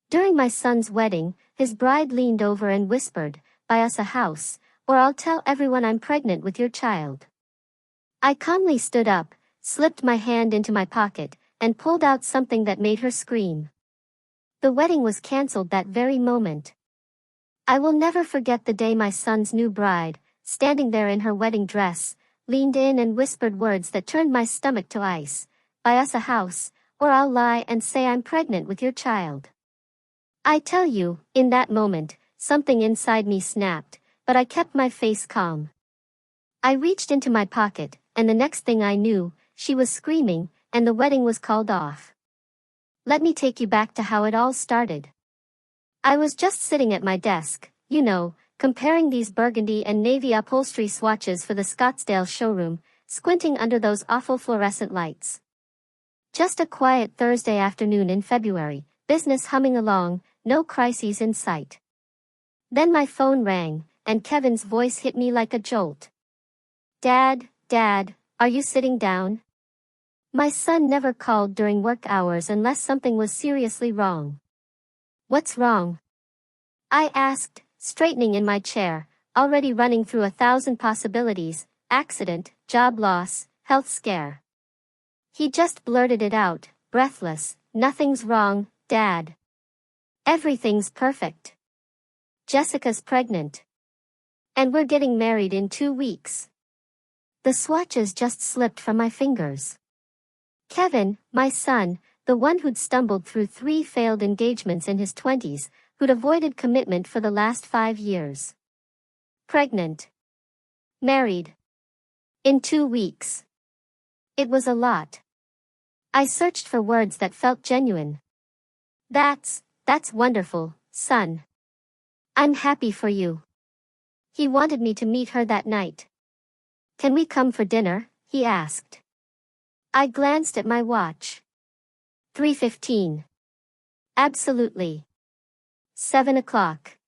During my son's wedding, his bride leaned over and whispered, "Buy us a house, or I'll tell everyone I'm pregnant with your child." I calmly stood up, slipped my hand into my pocket, and pulled out something that made her scream. The wedding was cancelled that very moment. I will never forget the day my son's new bride, standing there in her wedding dress, leaned in and whispered words that turned my stomach to ice. "Buy us a house, or I'll lie and say I'm pregnant with your child." I tell you, in that moment, something inside me snapped, but I kept my face calm. I reached into my pocket, and the next thing I knew, she was screaming, and the wedding was called off. Let me take you back to how it all started. I was just sitting at my desk, comparing these burgundy and navy upholstery swatches for the Scottsdale showroom, squinting under those awful fluorescent lights. Just a quiet Thursday afternoon in February, business humming along, no crises in sight. Then my phone rang, and Kevin's voice hit me like a jolt. Dad, are you sitting down?" My son never called during work hours unless something was seriously wrong. "What's wrong?" I asked, straightening in my chair, already running through 1,000 possibilities: accident, job loss, health scare. He just blurted it out, breathless, "Nothing's wrong, Dad. Everything's perfect. Jessica's pregnant. And we're getting married in 2 weeks." The swatches just slipped from my fingers. Kevin, my son, the one who'd stumbled through 3 failed engagements in his 20s, who'd avoided commitment for the last 5 years. Pregnant. Married. In 2 weeks. It was a lot. I searched for words that felt genuine. That's wonderful, son. I'm happy for you." He wanted me to meet her that night. "Can we come for dinner?" he asked. I glanced at my watch. 3:15. Absolutely. 7 o'clock.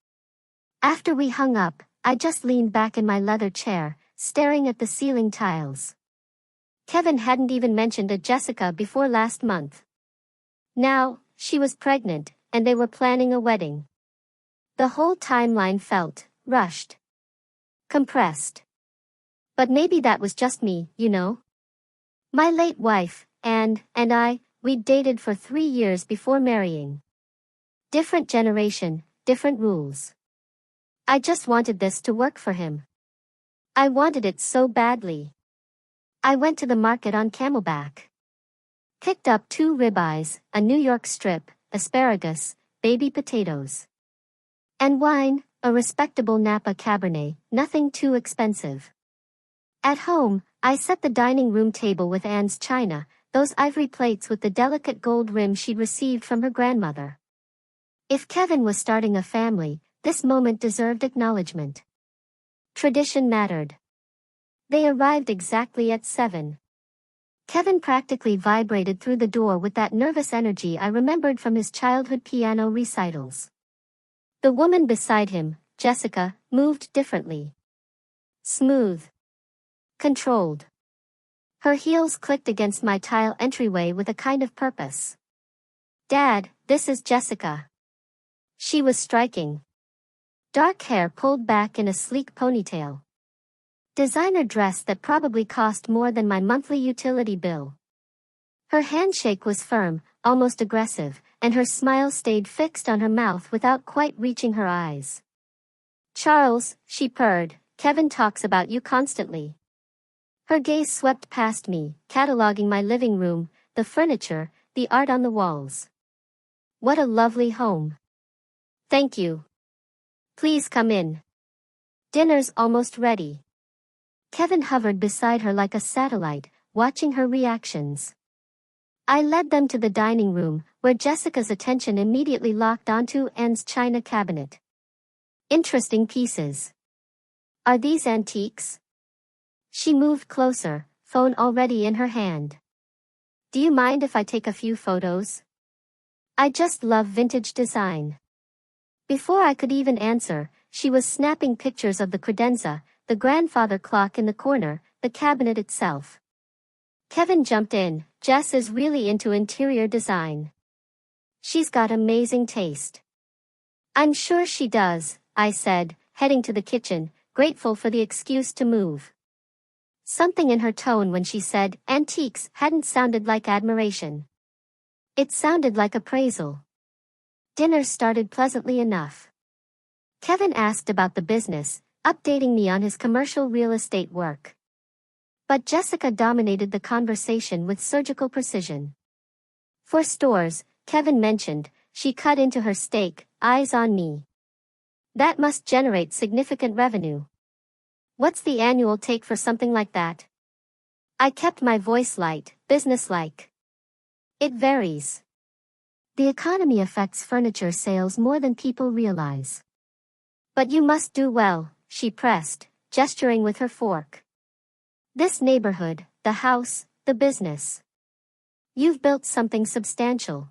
After we hung up, I just leaned back in my leather chair, staring at the ceiling tiles. Kevin hadn't even mentioned a Jessica before last month. Now, she was pregnant, and they were planning a wedding. The whole timeline felt rushed. Compressed. But maybe that was just me, My late wife, and I, we'd dated for 3 years before marrying. Different generation, different rules. I just wanted this to work for him. I wanted it so badly. I went to the market on Camelback. Picked up 2 ribeyes, a New York strip, asparagus, baby potatoes. And wine, a respectable Napa Cabernet, nothing too expensive. At home, I set the dining room table with Anne's china, those ivory plates with the delicate gold rim she'd received from her grandmother. If Kevin was starting a family, this moment deserved acknowledgement. Tradition mattered. They arrived exactly at 7. Kevin practically vibrated through the door with that nervous energy I remembered from his childhood piano recitals. The woman beside him, Jessica, moved differently. Smooth. Controlled. Her heels clicked against my tile entryway with a kind of purpose. "Dad, this is Jessica." She was striking. Dark hair pulled back in a sleek ponytail. Designer dress that probably cost more than my monthly utility bill. Her handshake was firm, almost aggressive, and her smile stayed fixed on her mouth without quite reaching her eyes. "Charles," she purred, "Kevin talks about you constantly." Her gaze swept past me, cataloging my living room, the furniture, the art on the walls. What a lovely home. "Thank you. Please come in. Dinner's almost ready." Kevin hovered beside her like a satellite, watching her reactions. I led them to the dining room, where Jessica's attention immediately locked onto Anne's china cabinet. Interesting pieces. "Are these antiques?" She moved closer, phone already in her hand. "Do you mind if I take a few photos? I just love vintage design." Before I could even answer, she was snapping pictures of the credenza, the grandfather clock in the corner, the cabinet itself. Kevin jumped in. "Jess is really into interior design. She's got amazing taste. I'm sure she does, I said, heading to the kitchen, grateful for the excuse to move. Something in her tone when she said antiques hadn't sounded like admiration. It sounded like appraisal. Dinner started pleasantly enough. Kevin asked about the business, updating me on his commercial real estate work. But Jessica dominated the conversation with surgical precision. For stores, Kevin mentioned, she cut into her steak, eyes on me. That must generate significant revenue. What's the annual take for something like that? I kept my voice light, businesslike. It varies. The economy affects furniture sales more than people realize. But you must do well, she pressed, gesturing with her fork. This neighborhood, the house, the business. You've built something substantial.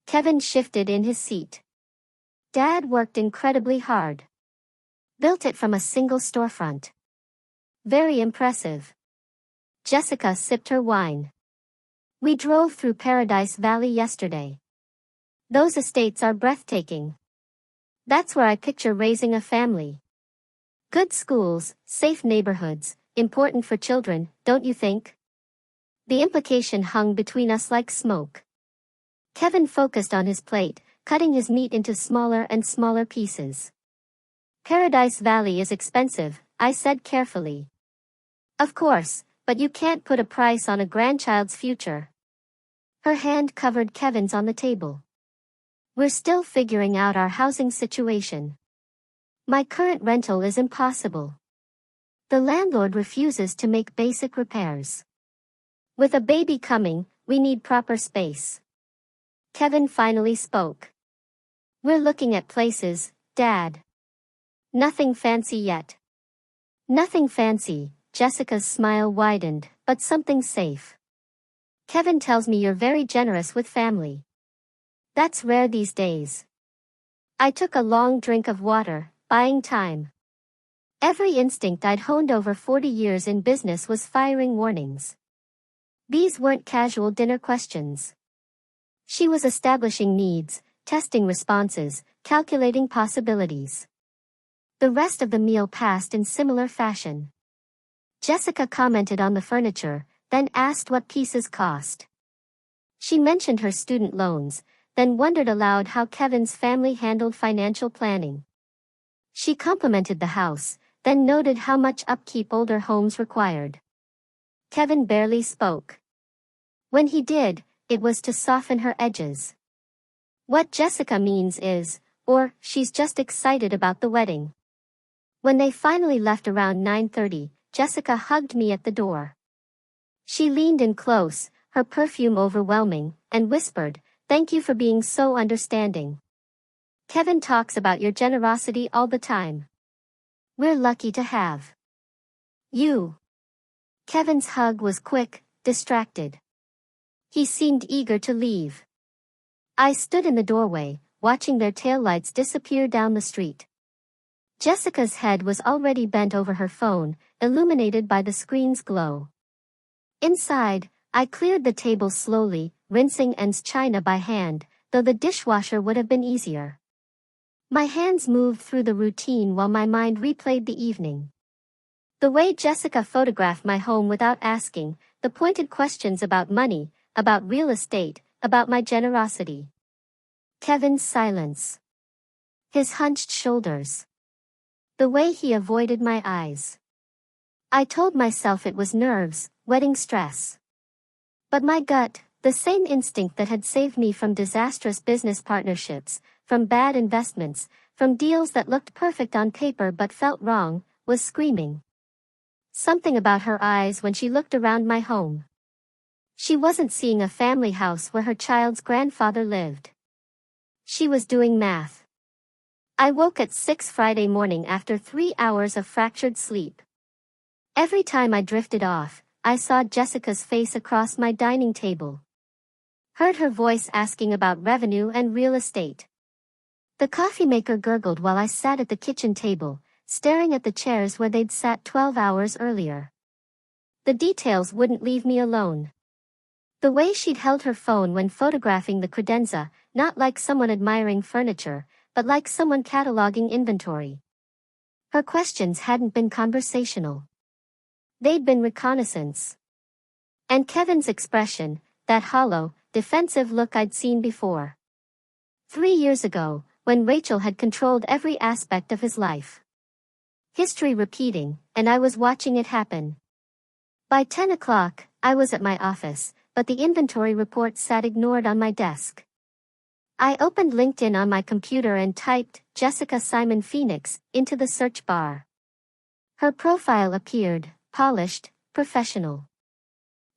Kevin shifted in his seat. Dad worked incredibly hard. Built it from a single storefront. Very impressive. Jessica sipped her wine. We drove through Paradise Valley yesterday. Those estates are breathtaking. That's where I picture raising a family. Good schools, safe neighborhoods, important for children, don't you think? The implication hung between us like smoke. Kevin focused on his plate, cutting his meat into smaller and smaller pieces. Paradise Valley is expensive, I said carefully. Of course, but you can't put a price on a grandchild's future. Her hand covered Kevin's on the table. We're still figuring out our housing situation. My current rental is impossible. The landlord refuses to make basic repairs. With a baby coming, we need proper space. Kevin finally spoke. We're looking at places, Dad. Nothing fancy yet. Nothing fancy, Jessica's smile widened, but something safe. Kevin tells me you're very generous with family. That's rare these days. I took a long drink of water, buying time. Every instinct I'd honed over 40 years in business was firing warnings. These weren't casual dinner questions. She was establishing needs, testing responses, calculating possibilities. The rest of the meal passed in similar fashion. Jessica commented on the furniture, then asked what pieces cost. She mentioned her student loans, then wondered aloud how Kevin's family handled financial planning. She complimented the house, then noted how much upkeep older homes required. Kevin barely spoke. When he did, it was to soften her edges. What Jessica means is, or she's just excited about the wedding. When they finally left around 9:30, Jessica hugged me at the door. She leaned in close, her perfume overwhelming, and whispered, "Thank you for being so understanding. Kevin talks about your generosity all the time. We're lucky to have you." Kevin's hug was quick, distracted. He seemed eager to leave. I stood in the doorway, watching their taillights disappear down the street. Jessica's head was already bent over her phone, illuminated by the screen's glow. Inside, I cleared the table slowly, rinsing Anne's china by hand, though the dishwasher would have been easier. My hands moved through the routine while my mind replayed the evening. The way Jessica photographed my home without asking, the pointed questions about money, about real estate, about my generosity. Kevin's silence. His hunched shoulders. The way he avoided my eyes. I told myself it was nerves, wedding stress. But my gut, the same instinct that had saved me from disastrous business partnerships, from bad investments, from deals that looked perfect on paper but felt wrong, was screaming. Something about her eyes when she looked around my home. She wasn't seeing a family house where her child's grandfather lived. She was doing math. I woke at 6 Friday morning after 3 hours of fractured sleep. Every time I drifted off, I saw Jessica's face across my dining table. Heard her voice asking about revenue and real estate. The coffee maker gurgled while I sat at the kitchen table, staring at the chairs where they'd sat 12 hours earlier. The details wouldn't leave me alone. The way she'd held her phone when photographing the credenza, not like someone admiring furniture, but like someone cataloging inventory. Her questions hadn't been conversational. They'd been reconnaissance. And Kevin's expression, that hollow, defensive look I'd seen before. 3 years ago, when Rachel had controlled every aspect of his life. History repeating, and I was watching it happen. By 10 o'clock, I was at my office, but the inventory report sat ignored on my desk. I opened LinkedIn on my computer and typed Jessica Simon Phoenix into the search bar. Her profile appeared, polished, professional.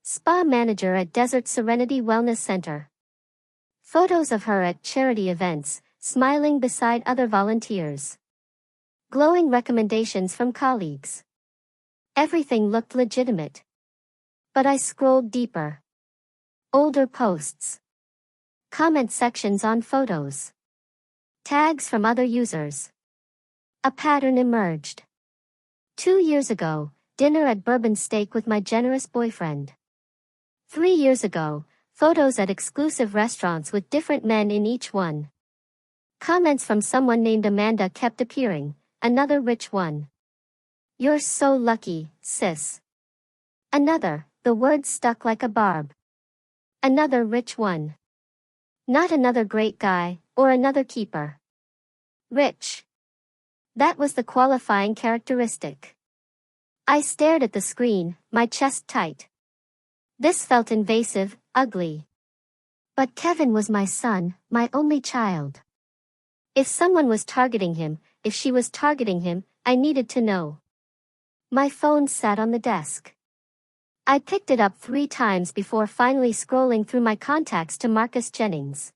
Spa manager at Desert Serenity Wellness Center. Photos of her at charity events, smiling beside other volunteers. Glowing recommendations from colleagues. Everything looked legitimate. But I scrolled deeper. Older posts. Comment sections on photos. Tags from other users. A pattern emerged. 2 years ago, dinner at Bourbon Steak with my generous boyfriend. 3 years ago, photos at exclusive restaurants with different men in each one. Comments from someone named Amanda kept appearing, another rich one. You're so lucky, sis. Another, the words stuck like a barb. Another rich one. Not another great guy, or another keeper. Rich. That was the qualifying characteristic. I stared at the screen, my chest tight. This felt invasive, ugly. But Kevin was my son, my only child. If someone was targeting him, if she was targeting him, I needed to know. My phone sat on the desk. I picked it up 3 times before finally scrolling through my contacts to Marcus Jennings.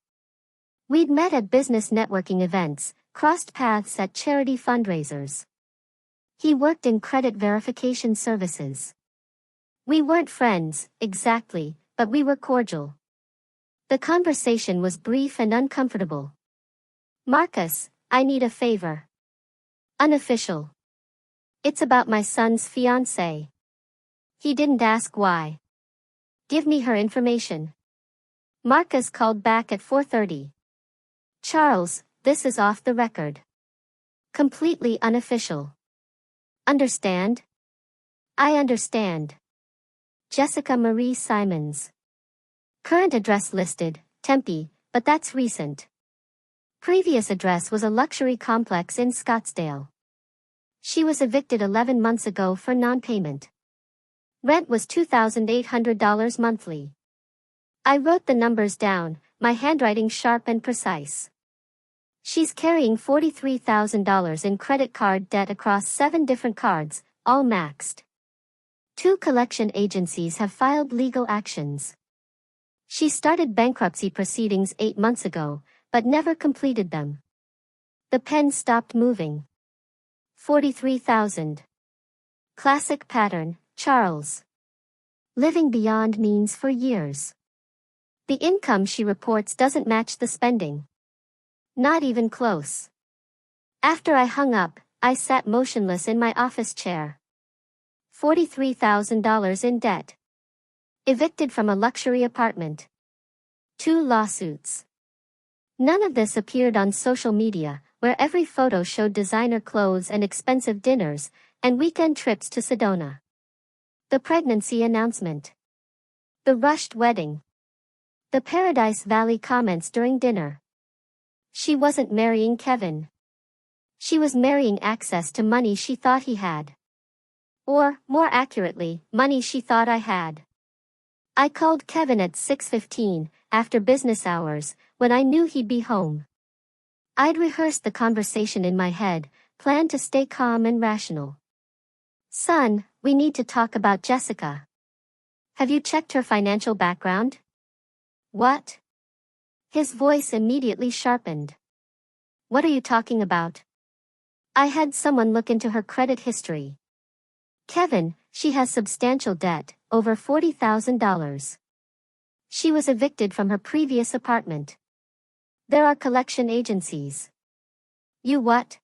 We'd met at business networking events, crossed paths at charity fundraisers. He worked in credit verification services. We weren't friends, exactly, but we were cordial. The conversation was brief and uncomfortable. Marcus, I need a favor. Unofficial. It's about my son's fiancée. He didn't ask why. Give me her information. Marcus called back at 4:30. Charles, this is off the record. Completely unofficial. Understand? I understand. Jessica Marie Simons. Current address listed, Tempe, but that's recent. Previous address was a luxury complex in Scottsdale. She was evicted 11 months ago for non-payment. Rent was $2,800 monthly. I wrote the numbers down, my handwriting sharp and precise. She's carrying $43,000 in credit card debt across 7 different cards, all maxed. 2 collection agencies have filed legal actions. She started bankruptcy proceedings 8 months ago, but never completed them. The pen stopped moving. 43,000. Classic pattern, Charles. Living beyond means for years. The income she reports doesn't match the spending. Not even close. After I hung up, I sat motionless in my office chair. $43,000 in debt. Evicted from a luxury apartment. 2 lawsuits. None of this appeared on social media, where every photo showed designer clothes and expensive dinners, and weekend trips to Sedona. The pregnancy announcement. The rushed wedding. The Paradise Valley comments during dinner. She wasn't marrying Kevin. She was marrying access to money she thought he had. Or, more accurately, money she thought I had. I called Kevin at 6:15, after business hours, when I knew he'd be home. I'd rehearsed the conversation in my head, planned to stay calm and rational. Son, we need to talk about Jessica. Have you checked her financial background? What? His voice immediately sharpened. What are you talking about? I had someone look into her credit history. Kevin, she has substantial debt, over $40,000. She was evicted from her previous apartment. There are collection agencies. You what?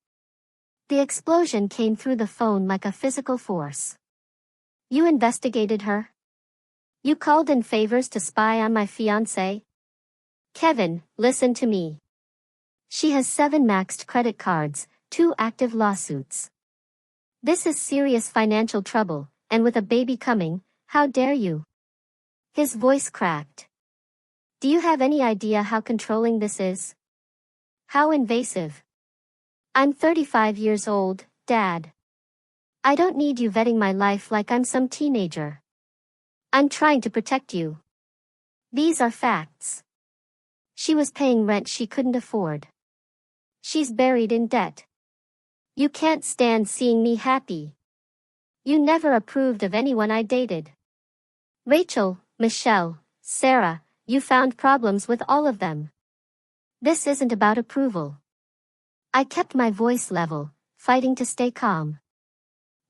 The explosion came through the phone like a physical force. You investigated her? You called in favors to spy on my fiancé? Kevin, listen to me. She has 7 maxed credit cards, 2 active lawsuits. This is serious financial trouble, and with a baby coming, how dare you? His voice cracked. Do you have any idea how controlling this is? How invasive? I'm 35 years old, Dad. I don't need you vetting my life like I'm some teenager. I'm trying to protect you. These are facts. She was paying rent she couldn't afford. She's buried in debt. You can't stand seeing me happy. You never approved of anyone I dated. Rachel, Michelle, Sarah, you found problems with all of them. This isn't about approval. I kept my voice level, fighting to stay calm.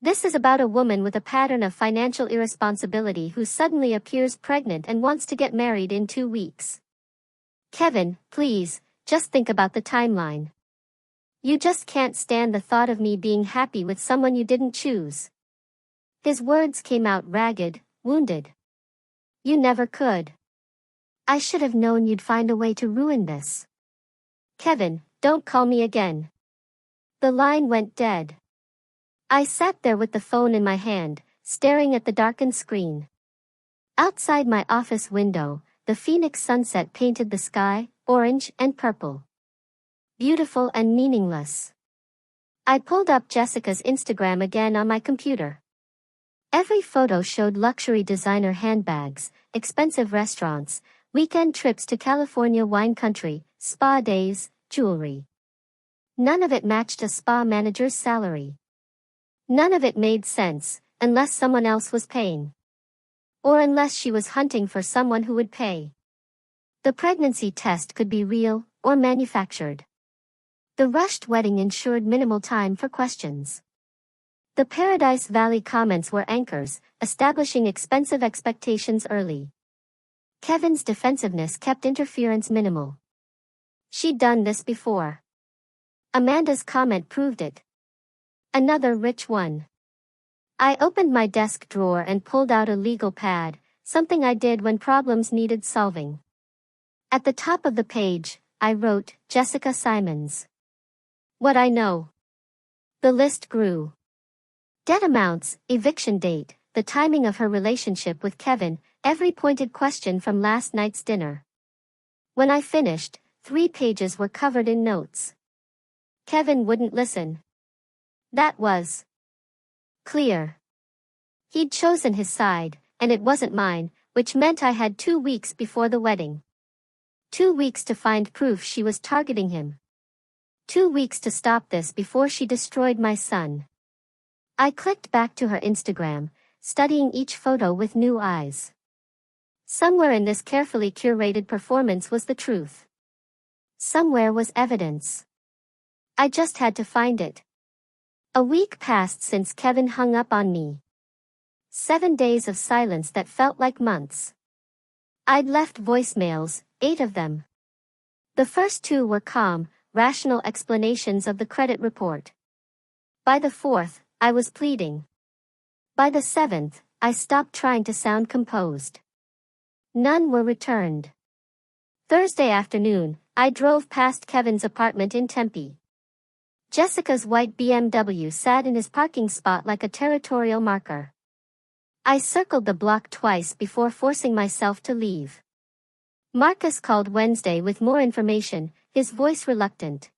This is about a woman with a pattern of financial irresponsibility who suddenly appears pregnant and wants to get married in 2 weeks. Kevin, please, just think about the timeline. You just can't stand the thought of me being happy with someone you didn't choose. His words came out ragged, wounded. You never could. I should have known you'd find a way to ruin this. Kevin, don't call me again. The line went dead. I sat there with the phone in my hand, staring at the darkened screen. Outside my office window, the Phoenix sunset painted the sky, orange and purple. Beautiful and meaningless. I pulled up Jessica's Instagram again on my computer. Every photo showed luxury designer handbags, expensive restaurants, weekend trips to California wine country, spa days, jewelry. None of it matched a spa manager's salary. None of it made sense, unless someone else was paying. Or unless she was hunting for someone who would pay. The pregnancy test could be real, or manufactured. The rushed wedding ensured minimal time for questions. The Paradise Valley comments were anchors, establishing expensive expectations early. Kevin's defensiveness kept interference minimal. She'd done this before. Amanda's comment proved it. Another rich one. I opened my desk drawer and pulled out a legal pad, something I did when problems needed solving. At the top of the page, I wrote, Jessica Simons. What I know. The list grew. Debt amounts, eviction date, the timing of her relationship with Kevin, every pointed question from last night's dinner. When I finished, 3 pages were covered in notes. Kevin wouldn't listen. That was clear. He'd chosen his side, and it wasn't mine, which meant I had 2 weeks before the wedding. 2 weeks to find proof she was targeting him. 2 weeks to stop this before she destroyed my son. I clicked back to her Instagram, studying each photo with new eyes. Somewhere in this carefully curated performance was the truth. Somewhere was evidence. I just had to find it. A week passed since Kevin hung up on me. 7 days of silence that felt like months. I'd left voicemails, 8 of them. The first 2 were calm, rational explanations of the credit report. By the 4th, I was pleading. By the 7th, I stopped trying to sound composed. None were returned. Thursday afternoon, I drove past Kevin's apartment in Tempe. Jessica's white BMW sat in his parking spot like a territorial marker. I circled the block twice before forcing myself to leave. Marcus called Wednesday with more information, his voice reluctant.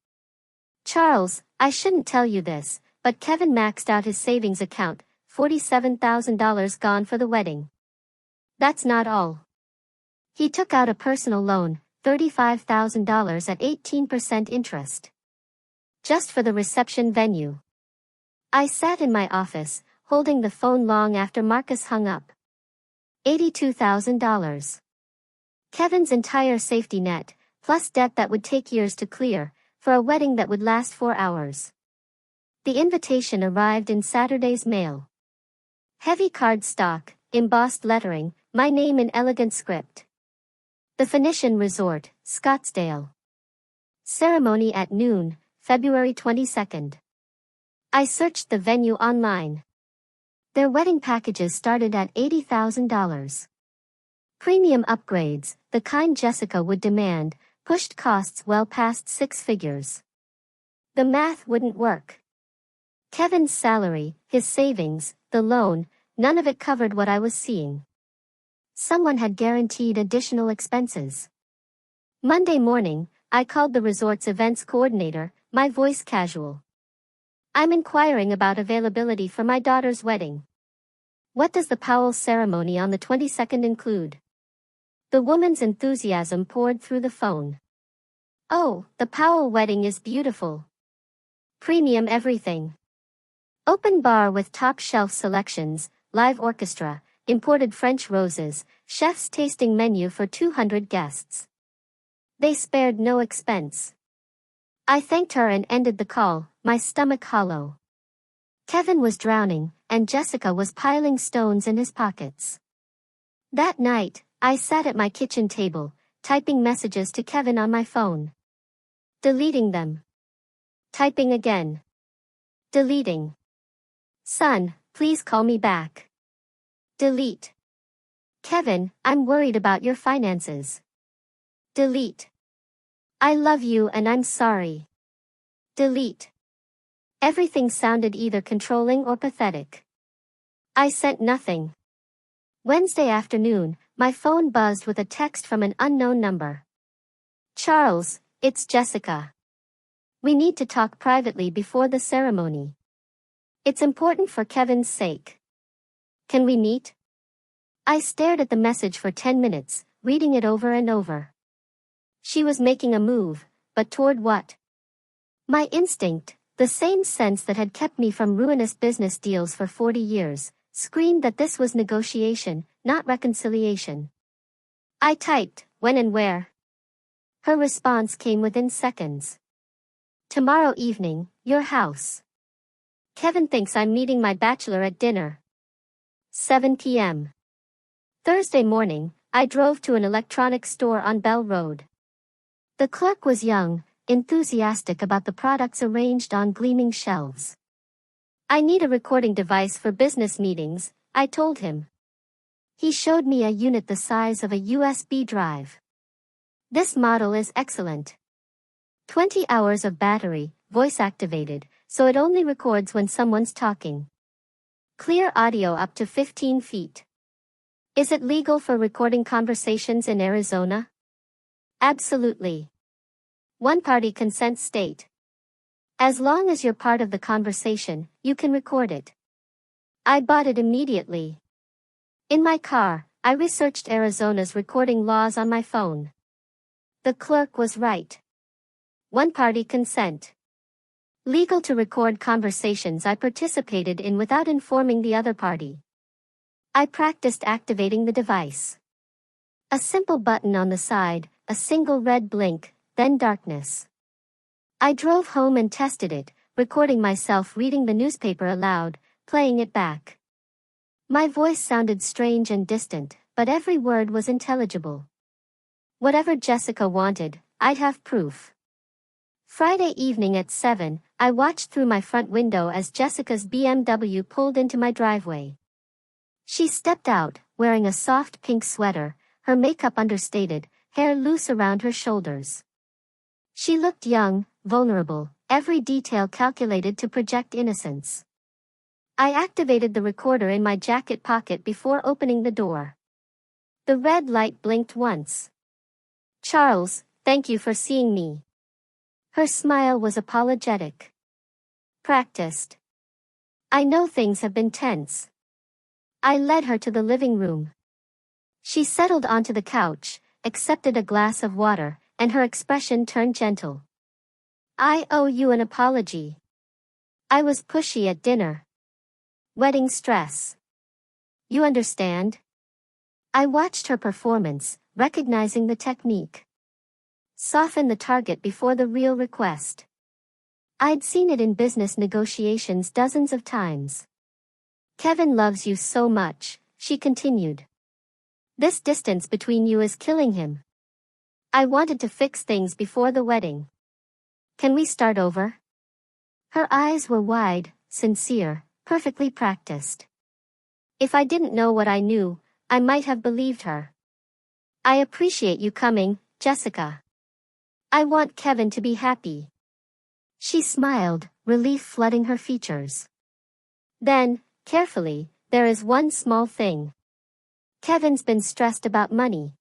Charles, I shouldn't tell you this, but Kevin maxed out his savings account, $47,000 gone for the wedding. That's not all. He took out a personal loan, $35,000 at 18% interest. Just for the reception venue. I sat in my office, holding the phone long after Marcus hung up. $82,000. Kevin's entire safety net, plus debt that would take years to clear, for a wedding that would last 4 hours. The invitation arrived in Saturday's mail. Heavy cardstock, embossed lettering, my name in elegant script. The Phoenician Resort, Scottsdale. Ceremony at noon, February 22nd. I searched the venue online. Their wedding packages started at $80,000. Premium upgrades, the kind Jessica would demand, pushed costs well past six figures. The math wouldn't work. Kevin's salary, his savings, the loan, none of it covered what I was seeing. Someone had guaranteed additional expenses. Monday morning, I called the resort's events coordinator, my voice casual. I'm inquiring about availability for my daughter's wedding. What does the Powell ceremony on the 22nd include? The woman's enthusiasm poured through the phone. Oh, the Powell wedding is beautiful. Premium everything. Open bar with top-shelf selections, live orchestra, imported French roses, chef's tasting menu for 200 guests. They spared no expense. I thanked her and ended the call, my stomach hollow. Kevin was drowning, and Jessica was piling stones in his pockets. That night, I sat at my kitchen table, typing messages to Kevin on my phone. Deleting them. Typing again. Deleting. Son, please call me back. Delete. Kevin, I'm worried about your finances. Delete. I love you and I'm sorry. Delete. Everything sounded either controlling or pathetic. I sent nothing. Wednesday afternoon, my phone buzzed with a text from an unknown number. Charles, it's Jessica. We need to talk privately before the ceremony. It's important for Kevin's sake. Can we meet? I stared at the message for 10 minutes, reading it over and over. She was making a move, but toward what? My instinct, the same sense that had kept me from ruinous business deals for 40 years, screamed that this was negotiation, not reconciliation. I typed, when and where. Her response came within seconds. Tomorrow evening, your house. Kevin thinks I'm meeting my bachelor at dinner. 7 p.m. Thursday morning, I drove to an electronics store on Bell Road. The clerk was young, enthusiastic about the products arranged on gleaming shelves. I need a recording device for business meetings, I told him. He showed me a unit the size of a USB drive. This model is excellent. 20 hours of battery, voice activated, so it only records when someone's talking. Clear audio up to 15 feet. Is it legal for recording conversations in Arizona? Absolutely. One-party consent state. As long as you're part of the conversation, you can record it. I bought it immediately. In my car, I researched Arizona's recording laws on my phone. The clerk was right. One-party consent. Legal to record conversations I participated in without informing the other party. I practiced activating the device. A simple button on the side, a single red blink, then darkness. I drove home and tested it, recording myself reading the newspaper aloud, playing it back. My voice sounded strange and distant, but every word was intelligible. Whatever Jessica wanted, I'd have proof. Friday evening at 7, I watched through my front window as Jessica's BMW pulled into my driveway. She stepped out, wearing a soft pink sweater, her makeup understated, hair loose around her shoulders. She looked young, vulnerable, every detail calculated to project innocence. I activated the recorder in my jacket pocket before opening the door. The red light blinked once. Charles, thank you for seeing me. Her smile was apologetic. Practiced. I know things have been tense. I led her to the living room. She settled onto the couch, accepted a glass of water, and her expression turned gentle. I owe you an apology. I was pushy at dinner. Wedding stress. You understand? I watched her performance, recognizing the technique. Soften the target before the real request. I'd seen it in business negotiations dozens of times. Kevin loves you so much, she continued. This distance between you is killing him. I wanted to fix things before the wedding. Can we start over? Her eyes were wide, sincere, perfectly practiced. If I didn't know what I knew, I might have believed her. I appreciate you coming, Jessica. I want Kevin to be happy. She smiled, relief flooding her features. Then, carefully, there is one small thing. Kevin's been stressed about money.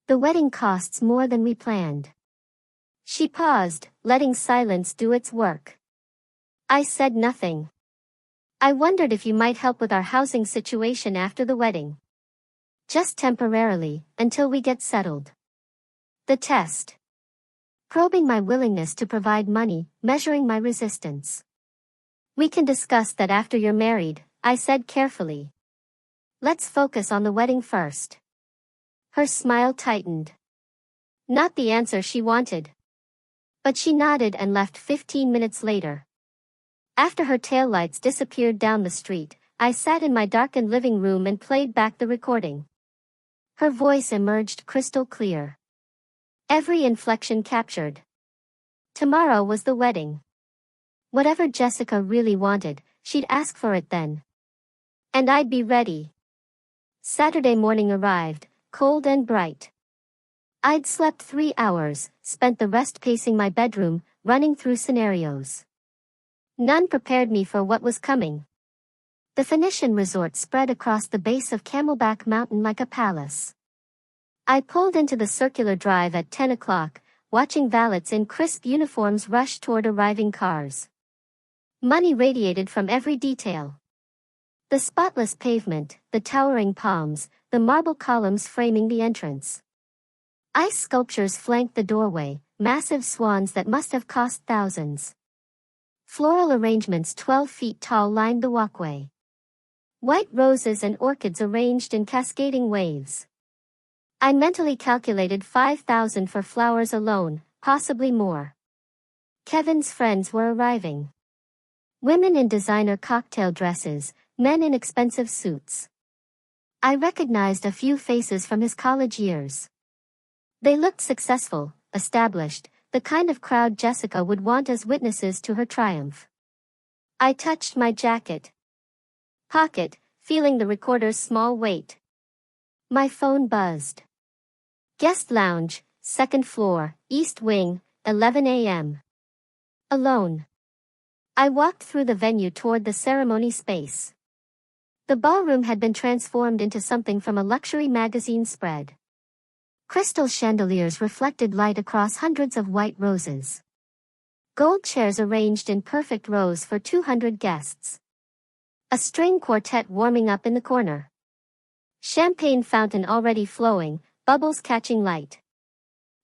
The wedding costs more than we planned. She paused, letting silence do its work. I said nothing. I wondered if you might help with our housing situation after the wedding. Just temporarily, until we get settled. The test. Probing my willingness to provide money, measuring my resistance. We can discuss that after you're married, I said carefully. Let's focus on the wedding first. Her smile tightened. Not the answer she wanted. But she nodded and left 15 minutes later. After her taillights disappeared down the street, I sat in my darkened living room and played back the recording. Her voice emerged crystal clear. Every inflection captured. Tomorrow was the wedding. Whatever Jessica really wanted, she'd ask for it then. And I'd be ready. Saturday morning arrived, cold and bright. I'd slept 3 hours, spent the rest pacing my bedroom, running through scenarios. None prepared me for what was coming. The Phoenician resort spread across the base of Camelback Mountain like a palace. I pulled into the circular drive at 10 o'clock, watching valets in crisp uniforms rush toward arriving cars. Money radiated from every detail. The spotless pavement, the towering palms, the marble columns framing the entrance. Ice sculptures flanked the doorway, massive swans that must have cost thousands. Floral arrangements 12 feet tall lined the walkway. White roses and orchids arranged in cascading waves. I mentally calculated 5,000 for flowers alone, possibly more. Kevin's friends were arriving. Women in designer cocktail dresses, men in expensive suits. I recognized a few faces from his college years. They looked successful, established, the kind of crowd Jessica would want as witnesses to her triumph. I touched my jacket pocket, feeling the recorder's small weight. My phone buzzed. Guest lounge, second floor, East Wing, 11 a.m. Alone. I walked through the venue toward the ceremony space. The ballroom had been transformed into something from a luxury magazine spread. Crystal chandeliers reflected light across hundreds of white roses. Gold chairs arranged in perfect rows for 200 guests. A string quartet warming up in the corner. Champagne fountain already flowing, bubbles catching light.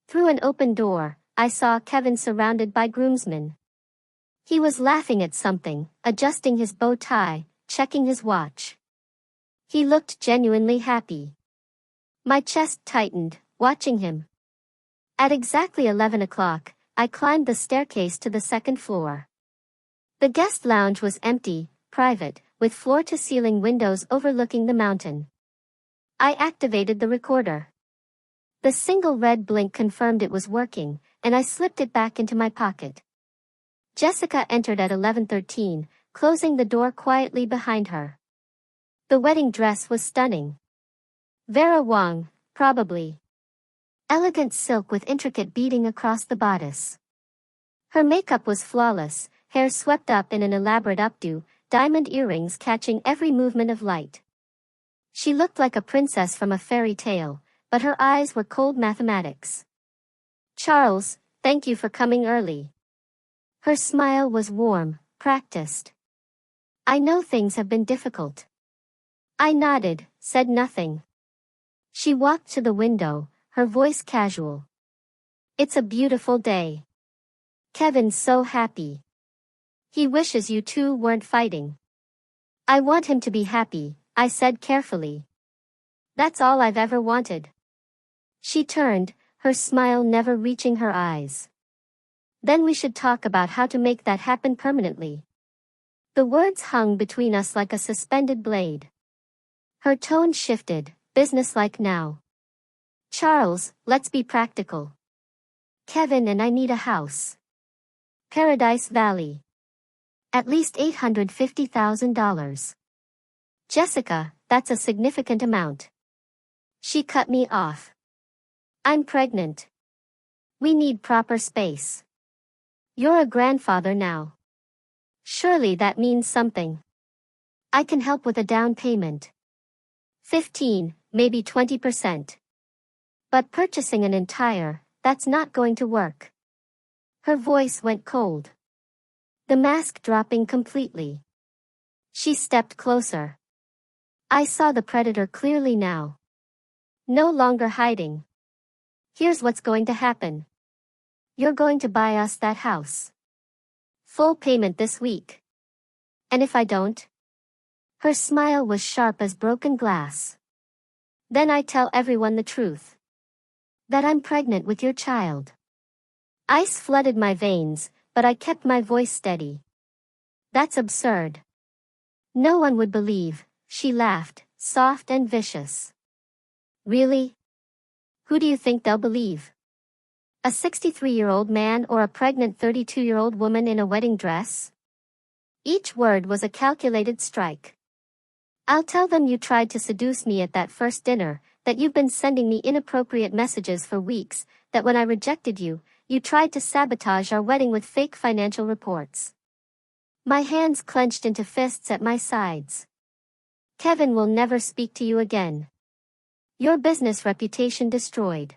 Through an open door, I saw Kevin surrounded by groomsmen. He was laughing at something, adjusting his bow tie, checking his watch. He looked genuinely happy. My chest tightened, watching him. At exactly 11 o'clock, I climbed the staircase to the second floor. The guest lounge was empty, private, with floor-to-ceiling windows overlooking the mountain. I activated the recorder. The single red blink confirmed it was working, and I slipped it back into my pocket. Jessica entered at 11:13, closing the door quietly behind her. The wedding dress was stunning. Vera Wang, probably. Elegant silk with intricate beading across the bodice. Her makeup was flawless, hair swept up in an elaborate updo, diamond earrings catching every movement of light. She looked like a princess from a fairy tale, but her eyes were cold mathematics. Charles, thank you for coming early. Her smile was warm, practiced. I know things have been difficult. I nodded, said nothing. She walked to the window, her voice casual. It's a beautiful day. Kevin's so happy. He wishes you two weren't fighting. I want him to be happy, I said carefully. That's all I've ever wanted. She turned, her smile never reaching her eyes. Then we should talk about how to make that happen permanently. The words hung between us like a suspended blade. Her tone shifted, businesslike now. Charles, let's be practical. Kevin and I need a house. Paradise Valley. At least $850,000. Jessica, that's a significant amount. She cut me off. I'm pregnant. We need proper space. You're a grandfather now. Surely that means something. I can help with a down payment. 15, maybe 20%. But purchasing an entire, that's not going to work. Her voice went cold. The mask dropping completely. She stepped closer. I saw the predator clearly now. No longer hiding. Here's what's going to happen. You're going to buy us that house. Full payment this week. And if I don't? Her smile was sharp as broken glass. Then I tell everyone the truth. That I'm pregnant with your child. Ice flooded my veins, but I kept my voice steady. That's absurd. No one would believe, she laughed, soft and vicious. Really? Who do you think they'll believe? A 63-year-old man or a pregnant 32-year-old woman in a wedding dress? Each word was a calculated strike. I'll tell them you tried to seduce me at that first dinner, that you've been sending me inappropriate messages for weeks, that when I rejected you, you tried to sabotage our wedding with fake financial reports. My hands clenched into fists at my sides. Kevin will never speak to you again. Your business reputation destroyed.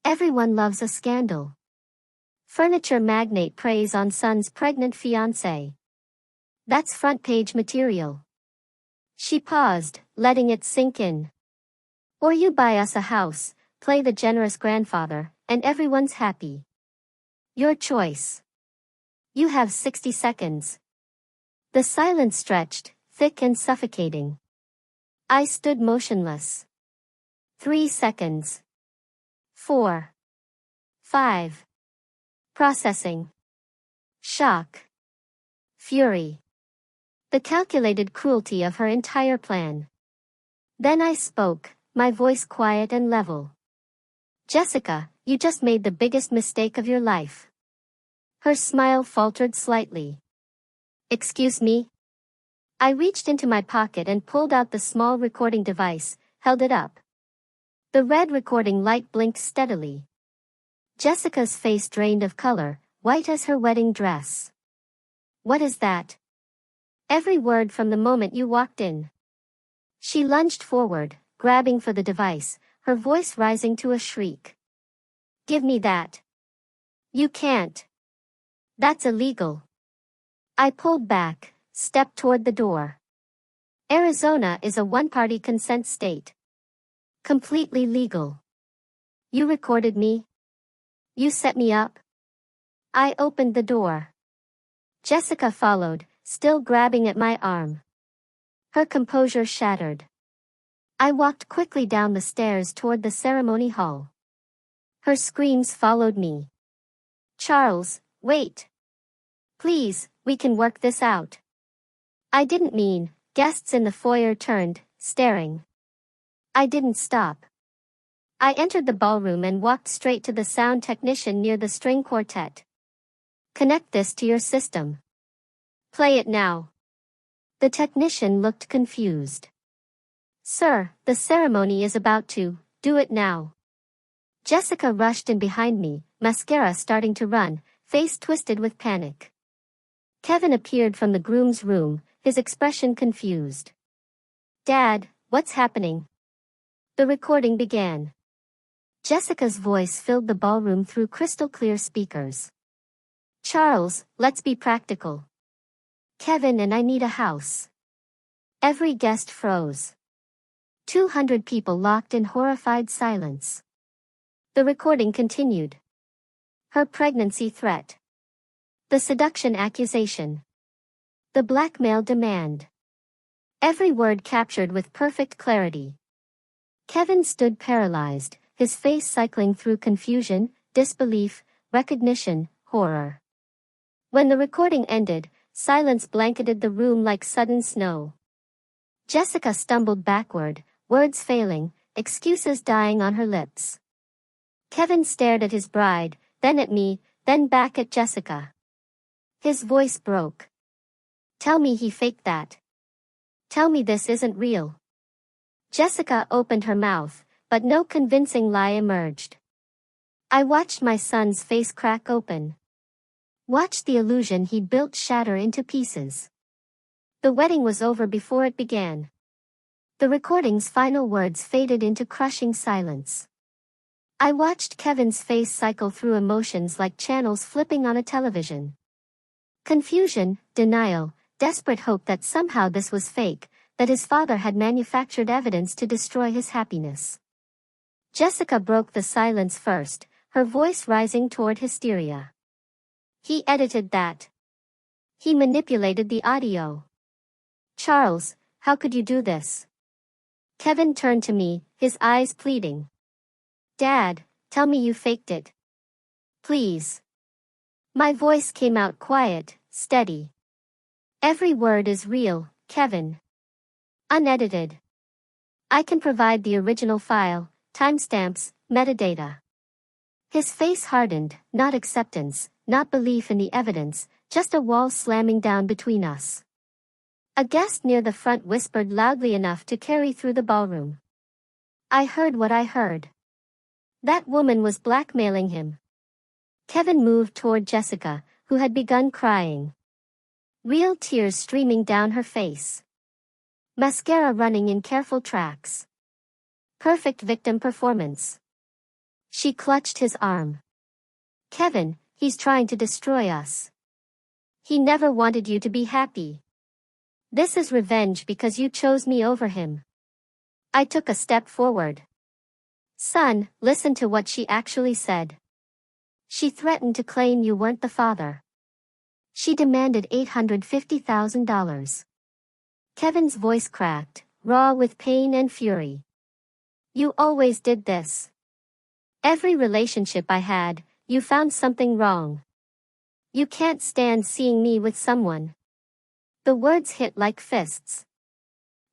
Everyone loves a scandal. Furniture magnate preys on son's pregnant fiancée. That's front page material. She paused, letting it sink in. Or you buy us a house, play the generous grandfather, and everyone's happy. Your choice. You have 60 seconds. The silence stretched, thick and suffocating. I stood motionless. 3 seconds. 4. 5. Processing. Shock. Fury. The calculated cruelty of her entire plan. Then I spoke, my voice quiet and level. Jessica, you just made the biggest mistake of your life. Her smile faltered slightly. Excuse me? I reached into my pocket and pulled out the small recording device, held it up. The red recording light blinked steadily. Jessica's face drained of color, white as her wedding dress. What is that? Every word from the moment you walked in. She lunged forward, grabbing for the device, her voice rising to a shriek. Give me that. You can't. That's illegal. I pulled back, stepped toward the door. Arizona is a one-party consent state. Completely legal. You recorded me? You set me up? I opened the door. Jessica followed, still grabbing at my arm. Her composure shattered. I walked quickly down the stairs toward the ceremony hall. Her screams followed me. Charles, wait. Please, we can work this out. I didn't mean. Guests in the foyer turned, staring. I didn't stop. I entered the ballroom and walked straight to the sound technician near the string quartet. Connect this to your system. Play it now. The technician looked confused. Sir, the ceremony is about to, do it now. Jessica rushed in behind me, mascara starting to run, face twisted with panic. Kevin appeared from the groom's room, his expression confused. Dad, what's happening? The recording began. Jessica's voice filled the ballroom through crystal-clear speakers. Charles, let's be practical. Kevin and I need a house. Every guest froze. 200 people locked in horrified silence. The recording continued. Her pregnancy threat. The seduction accusation. The blackmail demand. Every word captured with perfect clarity. Kevin stood paralyzed, his face cycling through confusion, disbelief, recognition, horror. When the recording ended, silence blanketed the room like sudden snow. Jessica stumbled backward, words failing, excuses dying on her lips. Kevin stared at his bride, then at me, then back at Jessica. His voice broke. Tell me he faked that. Tell me this isn't real. Jessica opened her mouth, but no convincing lie emerged. I watched my son's face crack open. Watched the illusion he built shatter into pieces. The wedding was over before it began. The recording's final words faded into crushing silence. I watched Kevin's face cycle through emotions like channels flipping on a television. Confusion, denial, desperate hope that somehow this was fake, that his father had manufactured evidence to destroy his happiness. Jessica broke the silence first, her voice rising toward hysteria. He edited that. He manipulated the audio. Charles, how could you do this? Kevin turned to me, his eyes pleading. Dad, tell me you faked it. Please. My voice came out quiet, steady. Every word is real, Kevin. Unedited. I can provide the original file, timestamps, metadata. His face hardened, not acceptance, not belief in the evidence, just a wall slamming down between us. A guest near the front whispered loudly enough to carry through the ballroom. I heard what I heard. That woman was blackmailing him. Kevin moved toward Jessica, who had begun crying. Real tears streaming down her face. Mascara running in careful tracks. Perfect victim performance. She clutched his arm. Kevin, he's trying to destroy us. He never wanted you to be happy. This is revenge because you chose me over him. I took a step forward. Son, listen to what she actually said. She threatened to claim you weren't the father. She demanded $850,000. Kevin's voice cracked, raw with pain and fury. You always did this. Every relationship I had, you found something wrong. You can't stand seeing me with someone. The words hit like fists.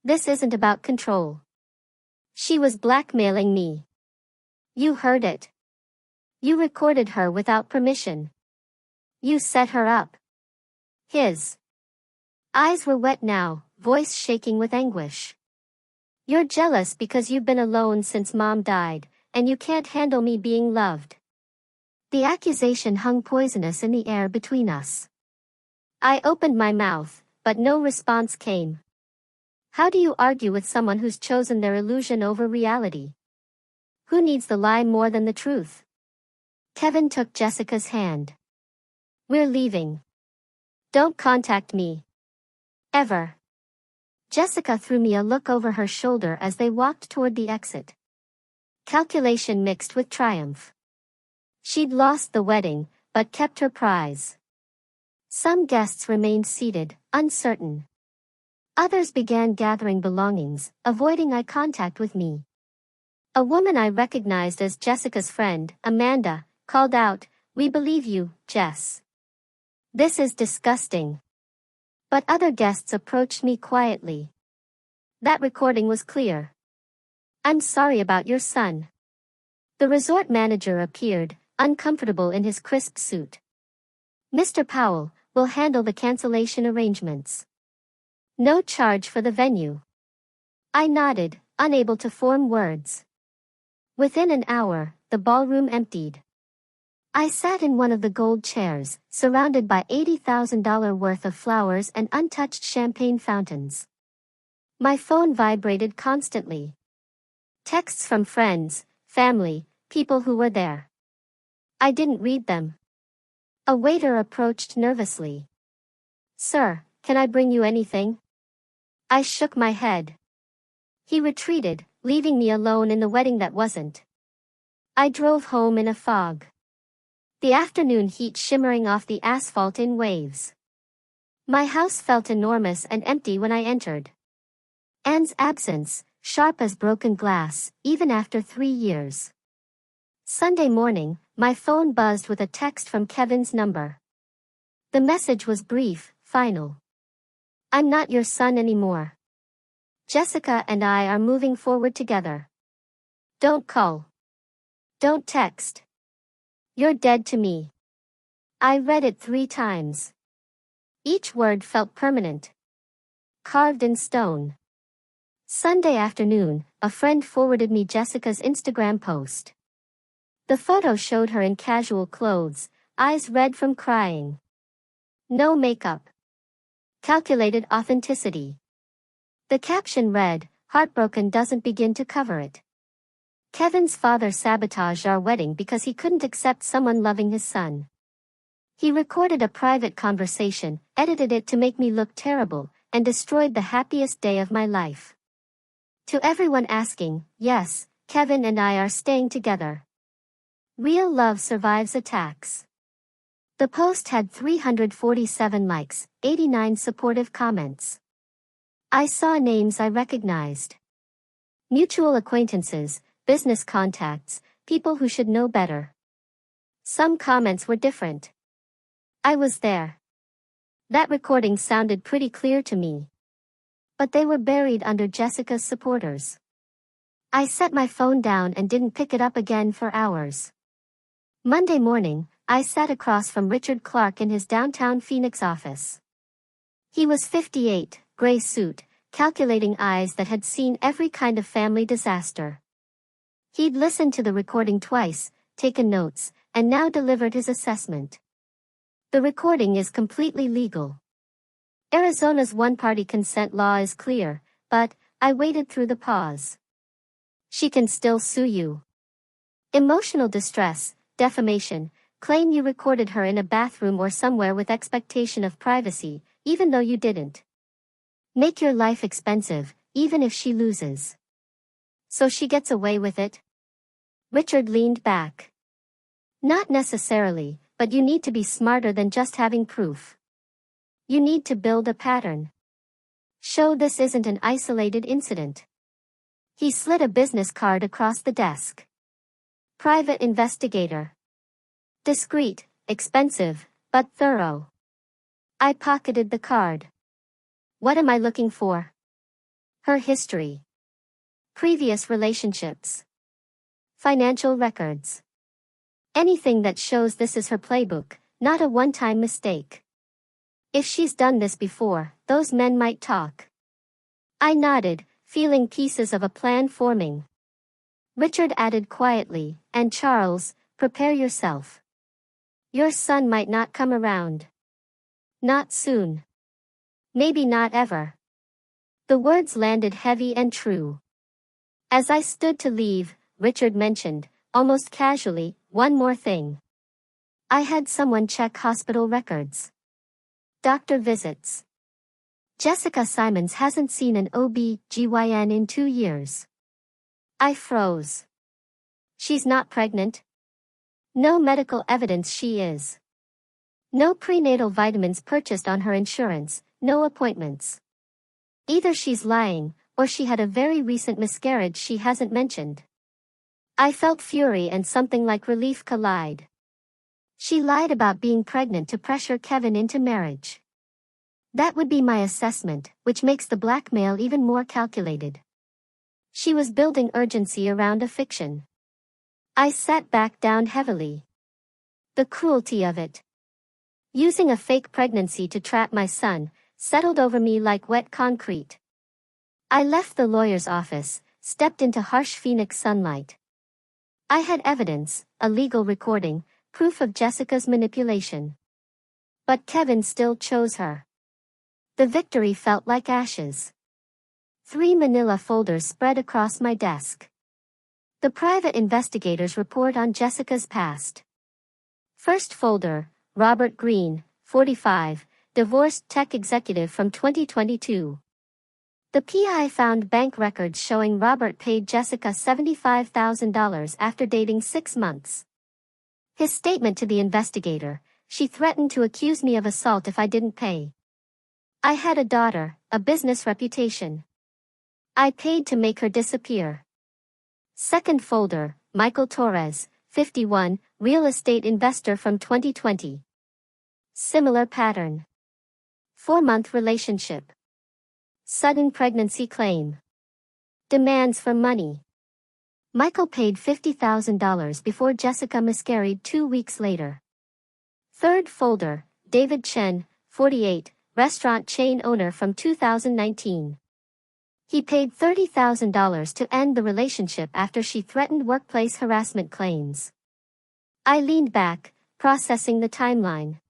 This isn't about control. She was blackmailing me. You heard it. You recorded her without permission. You set her up. His eyes were wet now, voice shaking with anguish. You're jealous because you've been alone since Mom died, and you can't handle me being loved. The accusation hung poisonous in the air between us. I opened my mouth, but no response came. How do you argue with someone who's chosen their illusion over reality? Who needs the lie more than the truth? Kevin took Jessica's hand. We're leaving. Don't contact me. Ever. Jessica threw me a look over her shoulder as they walked toward the exit. Calculation mixed with triumph. She'd lost the wedding, but kept her prize. Some guests remained seated, uncertain. Others began gathering belongings, avoiding eye contact with me. A woman I recognized as Jessica's friend, Amanda, called out, "We believe you, Jess. This is disgusting." But other guests approached me quietly. That recording was clear. I'm sorry about your son. The resort manager appeared, uncomfortable in his crisp suit. Mr. Powell will handle the cancellation arrangements. No charge for the venue. I nodded, unable to form words. Within an hour, the ballroom emptied. I sat in one of the gold chairs, surrounded by $80,000 worth of flowers and untouched champagne fountains. My phone vibrated constantly. Texts from friends, family, people who were there. I didn't read them. A waiter approached nervously. Sir, can I bring you anything? I shook my head. He retreated, leaving me alone in the wedding that wasn't. I drove home in a fog. The afternoon heat shimmering off the asphalt in waves. My house felt enormous and empty when I entered. Anne's absence, sharp as broken glass, even after 3 years. Sunday morning, my phone buzzed with a text from Kevin's number. The message was brief, final. I'm not your son anymore. Jessica and I are moving forward together. Don't call. Don't text. You're dead to me. I read it 3 times. Each word felt permanent. Carved in stone. Sunday afternoon, a friend forwarded me Jessica's Instagram post. The photo showed her in casual clothes, eyes red from crying. No makeup. Calculated authenticity. The caption read, "Heartbroken doesn't begin to cover it." Kevin's father sabotaged our wedding because he couldn't accept someone loving his son. He recorded a private conversation, edited it to make me look terrible, and destroyed the happiest day of my life. To everyone asking, yes, Kevin and I are staying together. Real love survives attacks. The post had 347 likes, 89 supportive comments. I saw names I recognized. Mutual acquaintances, business contacts, people who should know better. Some comments were different. I was there. That recording sounded pretty clear to me. But they were buried under Jessica's supporters. I set my phone down and didn't pick it up again for hours. Monday morning, I sat across from Richard Clark in his downtown Phoenix office. He was 58, gray suit, calculating eyes that had seen every kind of family disaster. He'd listened to the recording twice, taken notes, and now delivered his assessment. The recording is completely legal. Arizona's one-party consent law is clear, but I waded through the pause. She can still sue you. Emotional distress, defamation, claim you recorded her in a bathroom or somewhere with expectation of privacy, even though you didn't. Make your life expensive, even if she loses. So she gets away with it? Richard leaned back. Not necessarily, but you need to be smarter than just having proof. You need to build a pattern. Show this isn't an isolated incident. He slid a business card across the desk. Private investigator. Discreet, expensive, but thorough. I pocketed the card. What am I looking for? Her history. Previous relationships. Financial records. Anything that shows this is her playbook, not a one-time mistake. If she's done this before, those men might talk. I nodded, feeling pieces of a plan forming. Richard added quietly, and Charles, prepare yourself. Your son might not come around. Not soon. Maybe not ever. The words landed heavy and true. As I stood to leave, Richard mentioned, almost casually, one more thing. I had someone check hospital records. Doctor visits. Jessica Simons hasn't seen an OB/GYN in 2 years. I froze. She's not pregnant? No medical evidence she is. No prenatal vitamins purchased on her insurance, no appointments. Either she's lying, or she had a very recent miscarriage she hasn't mentioned. I felt fury and something like relief collide. She lied about being pregnant to pressure Kevin into marriage. That would be my assessment, which makes the blackmail even more calculated. She was building urgency around a fiction. I sat back down heavily. The cruelty of it. Using a fake pregnancy to trap my son, settled over me like wet concrete. I left the lawyer's office, stepped into harsh Phoenix sunlight. I had evidence, a legal recording, proof of Jessica's manipulation. But Kevin still chose her. The victory felt like ashes. 3 manila folders spread across my desk. The private investigator's report on Jessica's past. First folder, Robert Green, 45, divorced tech executive from 2022. The PI found bank records showing Robert paid Jessica $75,000 after dating 6 months. His statement to the investigator, she threatened to accuse me of assault if I didn't pay. I had a daughter, a business reputation. I paid to make her disappear. Second folder, Michael Torres, 51, real estate investor from 2020. Similar pattern. 4-month relationship. Sudden pregnancy claim. Demands for money. Michael paid $50,000 before Jessica miscarried 2 weeks later. Third folder, David Chen, 48, restaurant chain owner from 2019. He paid $30,000 to end the relationship after she threatened workplace harassment claims. I leaned back, processing the timeline.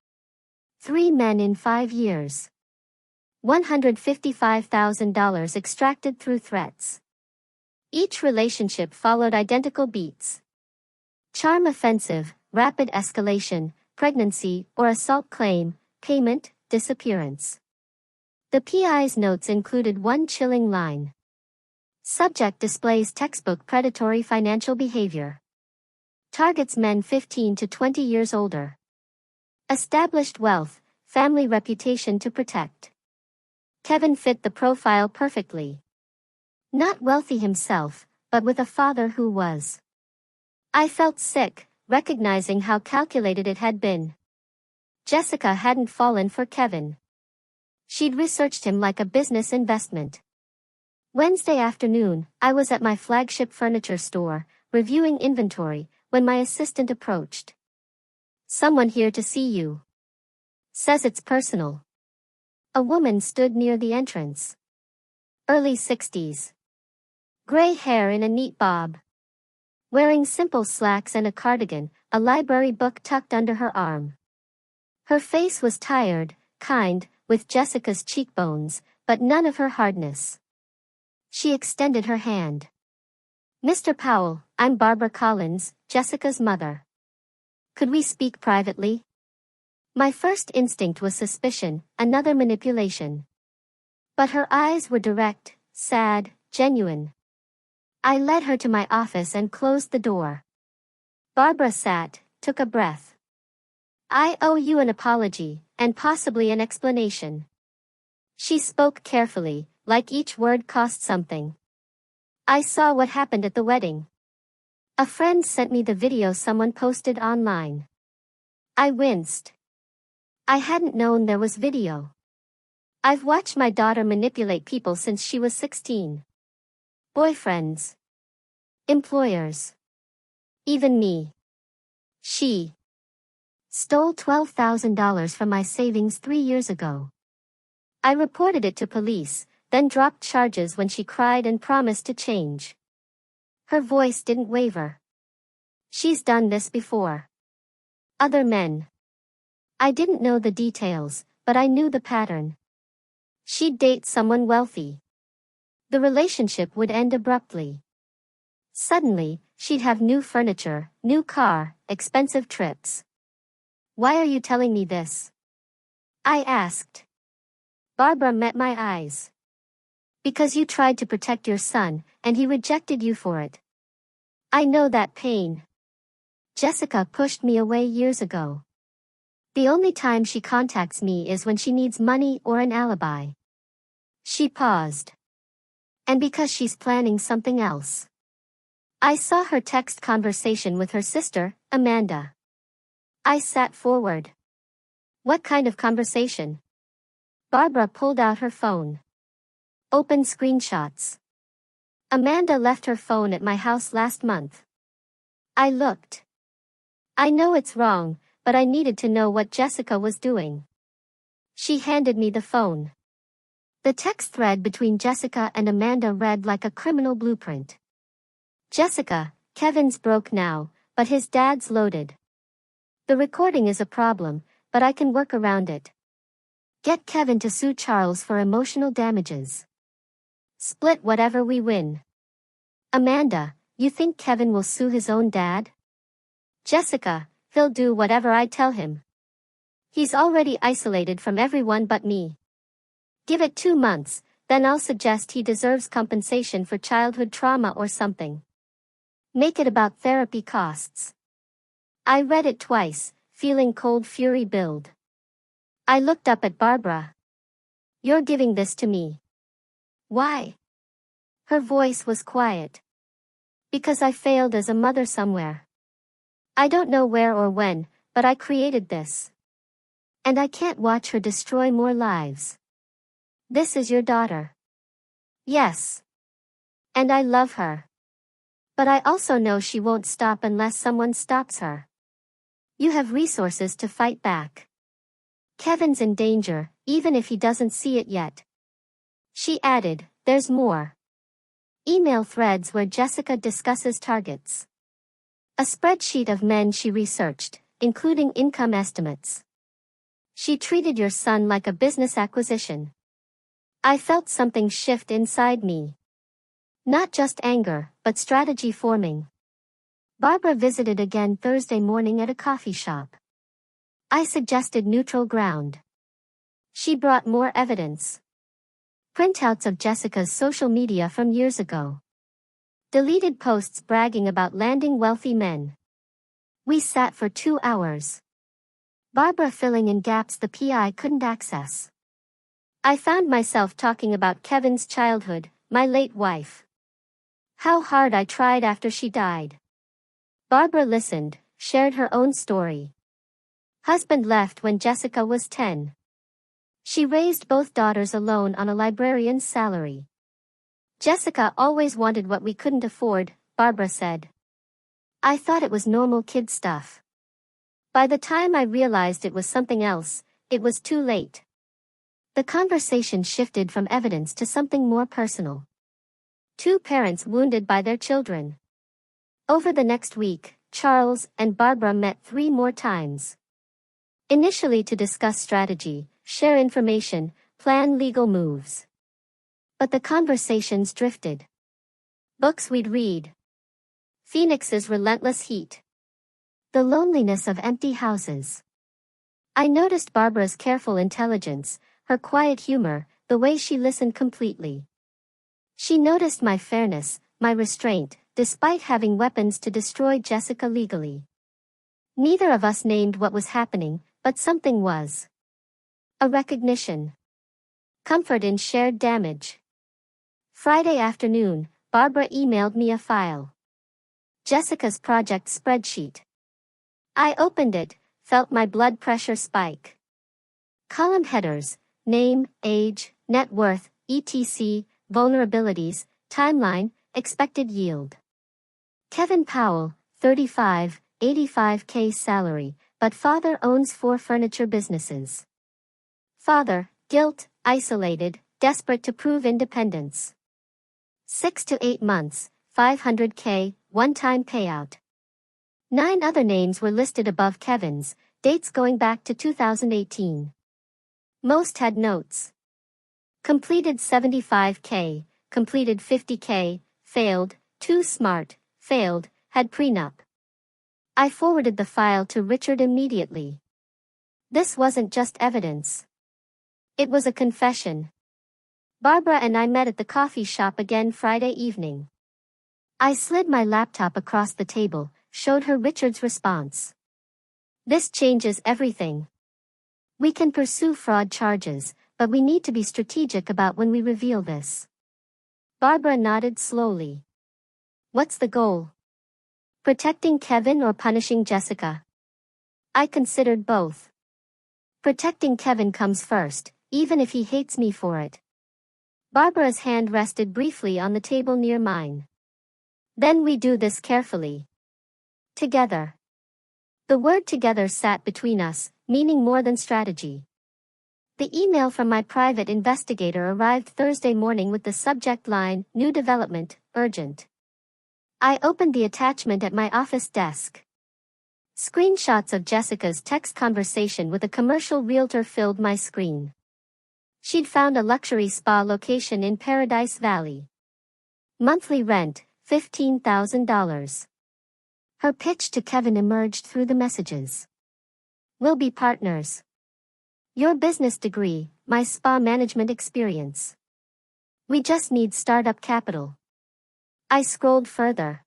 3 men in 5 years. $155,000 extracted through threats. Each relationship followed identical beats. Charm offensive, rapid escalation, pregnancy or assault claim, payment, disappearance. The PI's notes included one chilling line. Subject displays textbook predatory financial behavior. Targets men 15 to 20 years older. Established wealth, family reputation to protect. Kevin fit the profile perfectly. Not wealthy himself, but with a father who was. I felt sick, recognizing how calculated it had been. Jessica hadn't fallen for Kevin. She'd researched him like a business investment. Wednesday afternoon, I was at my flagship furniture store, reviewing inventory, when my assistant approached. "Someone here to see you. Says it's personal." A woman stood near the entrance. Early 60s. Gray hair in a neat bob. Wearing simple slacks and a cardigan, a library book tucked under her arm. Her face was tired, kind, with Jessica's cheekbones, but none of her hardness. She extended her hand. "Mr. Powell, I'm Barbara Collins, Jessica's mother. Could we speak privately?" My first instinct was suspicion, another manipulation. But her eyes were direct, sad, genuine. I led her to my office and closed the door. Barbara sat, took a breath. "I owe you an apology, and possibly an explanation." She spoke carefully, like each word cost something. "I saw what happened at the wedding. A friend sent me the video someone posted online." I winced. I hadn't known there was video. I've watched my daughter manipulate people since she was 16. Boyfriends. Employers. Even me. She stole $12,000 from my savings 3 years ago. I reported it to police, then dropped charges when she cried and promised to change. Her voice didn't waver. "She's done this before. Other men." I didn't know the details, but I knew the pattern. She'd date someone wealthy. The relationship would end abruptly. Suddenly, she'd have new furniture, new car, expensive trips. "Why are you telling me this?" I asked. Barbara met my eyes. "Because you tried to protect your son, and he rejected you for it. I know that pain. Jessica pushed me away years ago. The only time she contacts me is when she needs money or an alibi." She paused. "And because she's planning something else." I saw her text conversation with her sister, Amanda. I sat forward. "What kind of conversation?" Barbara pulled out her phone. Open screenshots. "Amanda left her phone at my house last month." I looked. I know it's wrong, but I needed to know what Jessica was doing. She handed me the phone. The text thread between Jessica and Amanda read like a criminal blueprint. "Jessica, Kevin's broke now, but his dad's loaded. The recording is a problem, but I can work around it. Get Kevin to sue Charles for emotional damages. Split whatever we win." "Amanda, you think Kevin will sue his own dad?" "Jessica, he'll do whatever I tell him. He's already isolated from everyone but me. Give it 2 months, then I'll suggest he deserves compensation for childhood trauma or something. Make it about therapy costs." I read it twice, feeling cold fury build. I looked up at Barbara. "You're giving this to me. Why?" Her voice was quiet. "Because I failed as a mother somewhere. I don't know where or when, but I created this. And I can't watch her destroy more lives. This is your daughter." "Yes. And I love her. But I also know she won't stop unless someone stops her. You have resources to fight back. Kevin's in danger, even if he doesn't see it yet." She added, "There's more. Email threads where Jessica discusses targets. A spreadsheet of men she researched, including income estimates. She treated your son like a business acquisition. I felt something shift inside me. Not just anger, but strategy forming. Barbara visited again Thursday morning at a coffee shop. I suggested neutral ground. She brought more evidence. Printouts of Jessica's social media from years ago. Deleted posts bragging about landing wealthy men. We sat for 2 hours. Barbara filling in gaps the PI couldn't access. I found myself talking about Kevin's childhood, my late wife. How hard I tried after she died. Barbara listened, shared her own story. Husband left when Jessica was 10. She raised both daughters alone on a librarian's salary. Jessica always wanted what we couldn't afford, Barbara said. I thought it was normal kid stuff. By the time I realized it was something else, it was too late. The conversation shifted from evidence to something more personal. Two parents wounded by their children. Over the next week, Charles and Barbara met 3 more times. Initially to discuss strategy, share information, plan legal moves. But the conversations drifted. Books we'd read. Phoenix's relentless heat. The loneliness of empty houses. I noticed Barbara's careful intelligence, her quiet humor, the way she listened completely. She noticed my fairness, my restraint, despite having weapons to destroy Jessica legally. Neither of us named what was happening, but something was. A recognition. Comfort in shared damage. Friday afternoon, Barbara emailed me a file. Jessica's project spreadsheet. I opened it, felt my blood pressure spike. Column headers, name, age, net worth, etc., vulnerabilities, timeline, expected yield. Kevin Powell, 35, 85K salary, but father owns 4 furniture businesses. Father, guilt, isolated, desperate to prove independence. 6 to 8 months, 500K, one-time payout. 9 other names were listed above Kevin's, dates going back to 2018. Most had notes. Completed 75K, completed 50K, failed, too smart, failed, had prenup. I forwarded the file to Richard immediately. This wasn't just evidence. It was a confession. Barbara and I met at the coffee shop again Friday evening. I slid my laptop across the table, showed her Richard's response. This changes everything. We can pursue fraud charges, but we need to be strategic about when we reveal this. Barbara nodded slowly. What's the goal? Protecting Kevin or punishing Jessica? I considered both. Protecting Kevin comes first, even if he hates me for it. Barbara's hand rested briefly on the table near mine. Then we do this carefully. Together. The word together sat between us, meaning more than strategy. The email from my private investigator arrived Thursday morning with the subject line, New Development, Urgent. I opened the attachment at my office desk. Screenshots of Jessica's text conversation with a commercial realtor filled my screen. She'd found a luxury spa location in Paradise Valley. Monthly rent, $15,000. Her pitch to Kevin emerged through the messages. We'll be partners. Your business degree, my spa management experience. We just need startup capital. I scrolled further.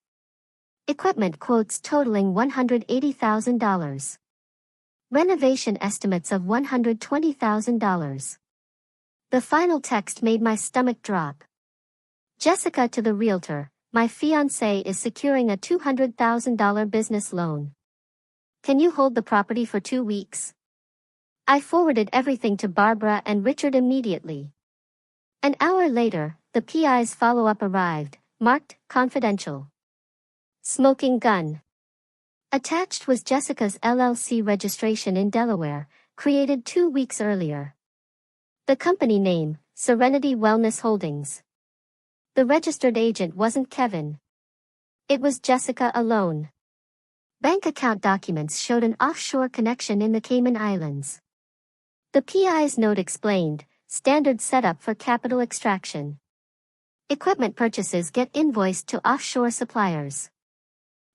Equipment quotes totaling $180,000. Renovation estimates of $120,000. The final text made my stomach drop. Jessica to the realtor, my fiancé is securing a $200,000 business loan. Can you hold the property for 2 weeks? I forwarded everything to Barbara and Richard immediately. An hour later, the PI's follow-up arrived, marked confidential. Smoking gun. Attached was Jessica's LLC registration in Delaware, created 2 weeks earlier. The company name, Serenity Wellness Holdings. The registered agent wasn't Kevin. It was Jessica alone. Bank account documents showed an offshore connection in the Cayman Islands. The PI's note explained, standard setup for capital extraction. Equipment purchases get invoiced to offshore suppliers.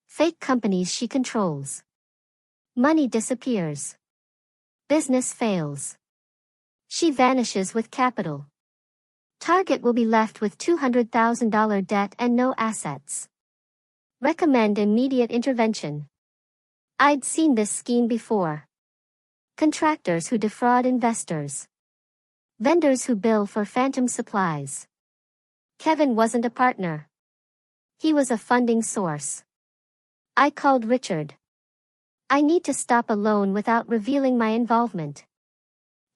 Fake companies she controls. Money disappears. Business fails. She vanishes with capital. Target will be left with $200,000 debt and no assets. Recommend immediate intervention. I'd seen this scheme before. Contractors who defraud investors. Vendors who bill for phantom supplies. Kevin wasn't a partner. He was a funding source. I called Richard. I need to stop a loan without revealing my involvement.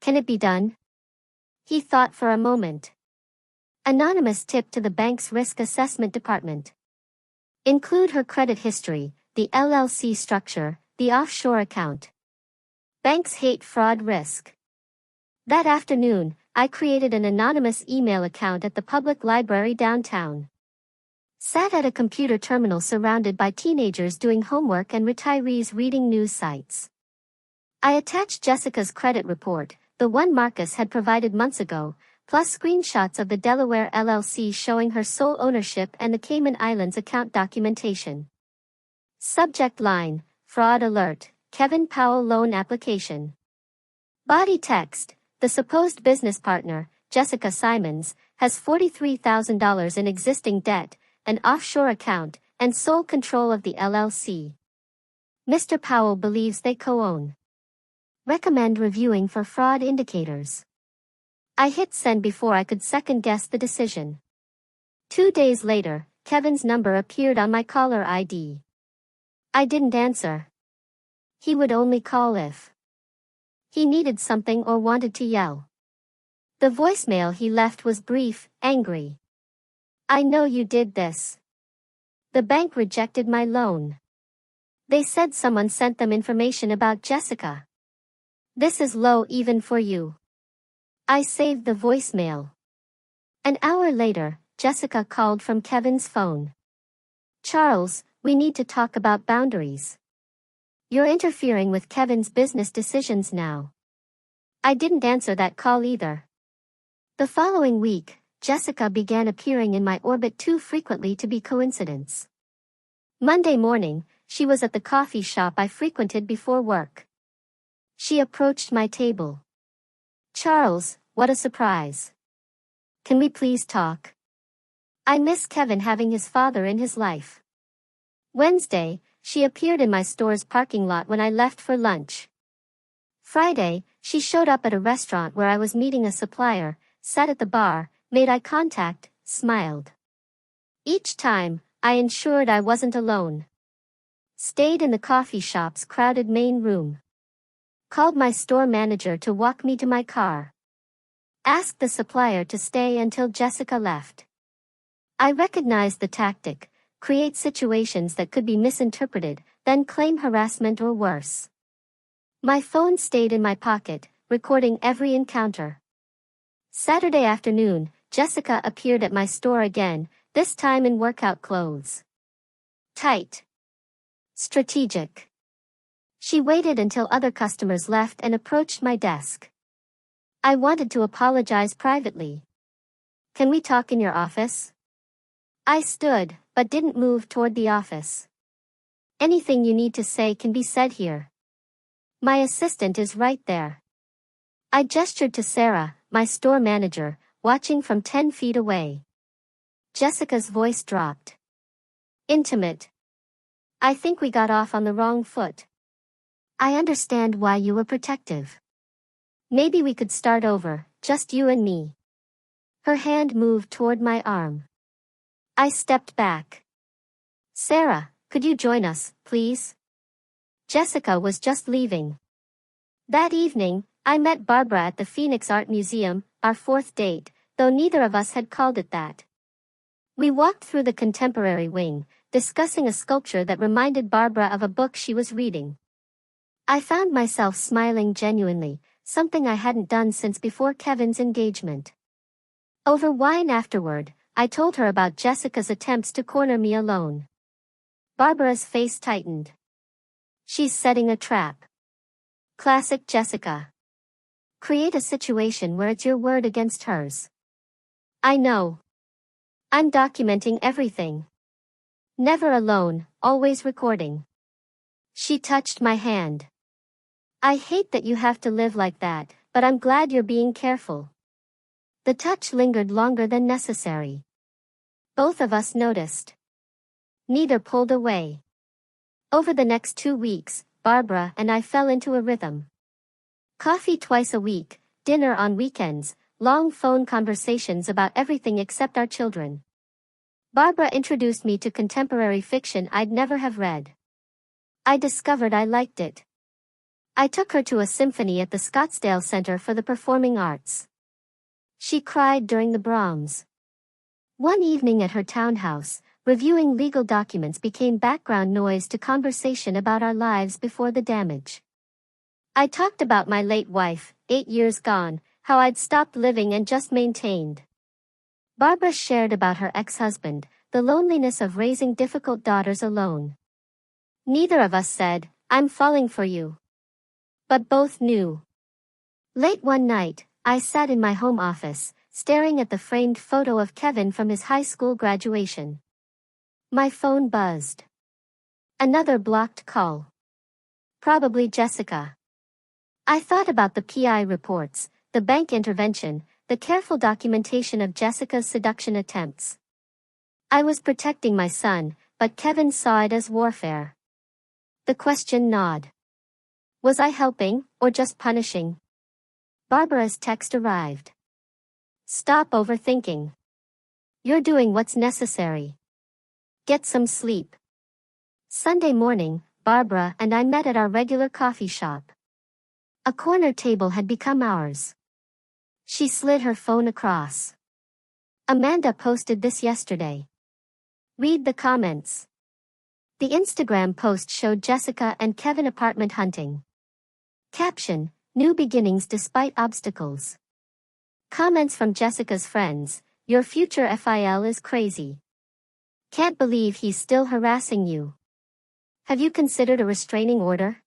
Can it be done? He thought for a moment. Anonymous tip to the bank's risk assessment department. Include her credit history, the LLC structure, the offshore account. Banks hate fraud risk. That afternoon, I created an anonymous email account at the public library downtown. Sat at a computer terminal surrounded by teenagers doing homework and retirees reading news sites. I attached Jessica's credit report, the one Marcus had provided months ago, plus screenshots of the Delaware LLC showing her sole ownership and the Cayman Islands account documentation. Subject line, Fraud Alert, Kevin Powell Loan Application. Body text, the supposed business partner, Jessica Simons, has $43,000 in existing debt, an offshore account, and sole control of the LLC. Mr. Powell believes they co-own. Recommend reviewing for fraud indicators. I hit send before I could second-guess the decision. 2 days later, Kevin's number appeared on my caller ID. I didn't answer. He would only call if he needed something or wanted to yell. The voicemail he left was brief, angry. I know you did this. The bank rejected my loan. They said someone sent them information about Jessica. This is low even for you. I saved the voicemail. An hour later, Jessica called from Kevin's phone. Charles, we need to talk about boundaries. You're interfering with Kevin's business decisions now. I didn't answer that call either. The following week, Jessica began appearing in my orbit too frequently to be coincidence. Monday morning, she was at the coffee shop I frequented before work. She approached my table. Charles, what a surprise. Can we please talk? I miss Kevin having his father in his life. Wednesday, she appeared in my store's parking lot when I left for lunch. Friday, she showed up at a restaurant where I was meeting a supplier, sat at the bar, made eye contact, smiled. Each time, I ensured I wasn't alone. Stayed in the coffee shop's crowded main room. Called my store manager to walk me to my car. Asked the supplier to stay until Jessica left. I recognized the tactic. Create situations that could be misinterpreted, then claim harassment or worse. My phone stayed in my pocket, recording every encounter. Saturday afternoon, Jessica appeared at my store again, this time in workout clothes. Tight. Strategic. She waited until other customers left and approached my desk. I wanted to apologize privately. Can we talk in your office? I stood, but didn't move toward the office. Anything you need to say can be said here. My assistant is right there. I gestured to Sarah, my store manager, watching from 10 feet away. Jessica's voice dropped. Intimate. I think we got off on the wrong foot. I understand why you were protective. Maybe we could start over, just you and me. Her hand moved toward my arm. I stepped back. Sarah, could you join us, please? Jessica was just leaving. That evening, I met Barbara at the Phoenix Art Museum, our fourth date, though neither of us had called it that. We walked through the contemporary wing, discussing a sculpture that reminded Barbara of a book she was reading. I found myself smiling genuinely, something I hadn't done since before Kevin's engagement. Over wine afterward, I told her about Jessica's attempts to corner me alone. Barbara's face tightened. She's setting a trap. Classic Jessica. Create a situation where it's your word against hers. I know. I'm documenting everything. Never alone, always recording. She touched my hand. I hate that you have to live like that, but I'm glad you're being careful. The touch lingered longer than necessary. Both of us noticed. Neither pulled away. Over the next 2 weeks, Barbara and I fell into a rhythm. Coffee twice a week, dinner on weekends, long phone conversations about everything except our children. Barbara introduced me to contemporary fiction I'd never have read. I discovered I liked it. I took her to a symphony at the Scottsdale Center for the Performing Arts. She cried during the Brahms. One evening at her townhouse, reviewing legal documents became background noise to conversation about our lives before the damage. I talked about my late wife, 8 years gone, how I'd stopped living and just maintained. Barbara shared about her ex-husband, the loneliness of raising difficult daughters alone. Neither of us said, "I'm falling for you." But both knew. Late one night, I sat in my home office, staring at the framed photo of Kevin from his high school graduation. My phone buzzed. Another blocked call. Probably Jessica. I thought about the PI reports, the bank intervention, the careful documentation of Jessica's seduction attempts. I was protecting my son, but Kevin saw it as warfare. The question gnawed. Was I helping, or just punishing? Barbara's text arrived. Stop overthinking. You're doing what's necessary. Get some sleep. Sunday morning, Barbara and I met at our regular coffee shop. A corner table had become ours. She slid her phone across. Amanda posted this yesterday. Read the comments. The Instagram post showed Jessica and Kevin apartment hunting. Caption, new beginnings despite obstacles. Comments from Jessica's friends, your future FIL is crazy. Can't believe he's still harassing you. Have you considered a restraining order?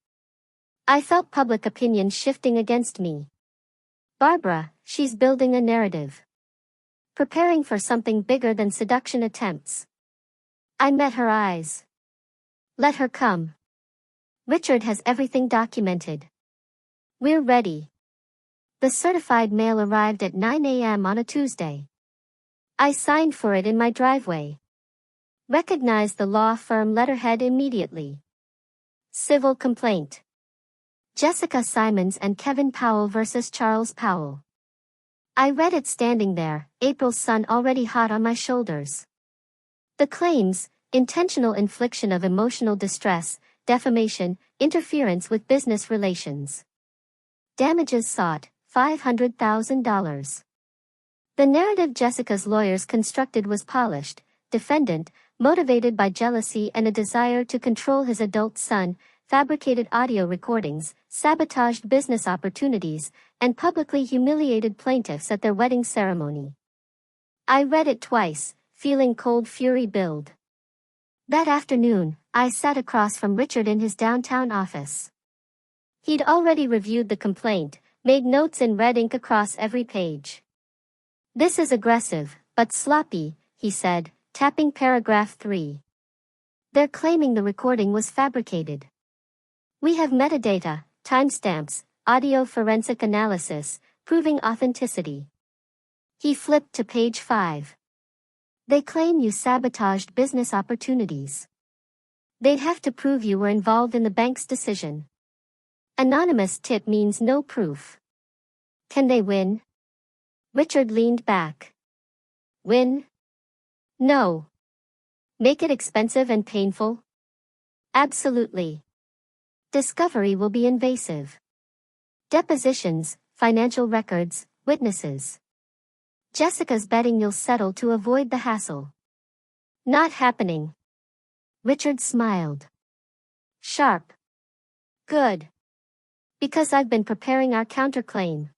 I felt public opinion shifting against me. Barbara, she's building a narrative. Preparing for something bigger than seduction attempts. I met her eyes. Let her come. Richard has everything documented. We're ready. The certified mail arrived at 9 a.m. on a Tuesday. I signed for it in my driveway. Recognized the law firm letterhead immediately. Civil complaint. Jessica Simons and Kevin Powell versus Charles Powell. I read it standing there, April's sun already hot on my shoulders. The claims, intentional infliction of emotional distress, defamation, interference with business relations. Damages sought, $500,000. The narrative Jessica's lawyers constructed was polished. Defendant, motivated by jealousy and a desire to control his adult son, fabricated audio recordings, sabotaged business opportunities, and publicly humiliated plaintiffs at their wedding ceremony. I read it twice, feeling cold fury build. That afternoon, I sat across from Richard in his downtown office. He'd already reviewed the complaint, made notes in red ink across every page. This is aggressive, but sloppy, he said, tapping paragraph 3. They're claiming the recording was fabricated. We have metadata, timestamps, audio forensic analysis, proving authenticity. He flipped to page 5. They claim you sabotaged business opportunities. They'd have to prove you were involved in the bank's decision. Anonymous tip means no proof. Can they win? Richard leaned back. Win? No. Make it expensive and painful? Absolutely. Discovery will be invasive. Depositions, financial records, witnesses. Jessica's betting you'll settle to avoid the hassle. Not happening. Richard smiled. Sharp. Good. Because I've been preparing our counterclaim.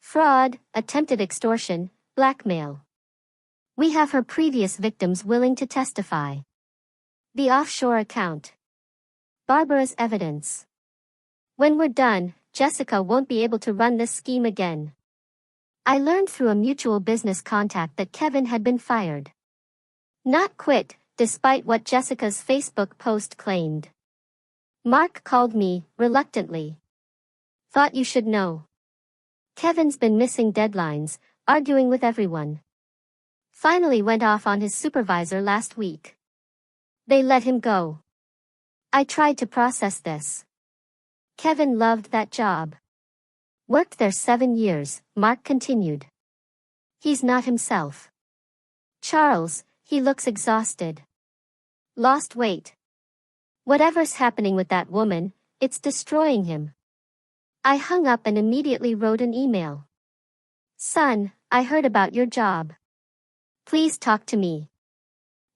Fraud, attempted extortion, blackmail. We have her previous victims willing to testify. The offshore account. Barbara's evidence. When we're done, Jessica won't be able to run this scheme again. I learned through a mutual business contact that Kevin had been fired. Not quit, despite what Jessica's Facebook post claimed. Mark called me, reluctantly. Thought you should know. Kevin's been missing deadlines, arguing with everyone. Finally went off on his supervisor last week. They let him go. I tried to process this. Kevin loved that job. Worked there 7 years, Mark continued. He's not himself. Charles, he looks exhausted. Lost weight. Whatever's happening with that woman, it's destroying him. I hung up and immediately wrote an email. Son, I heard about your job. Please talk to me.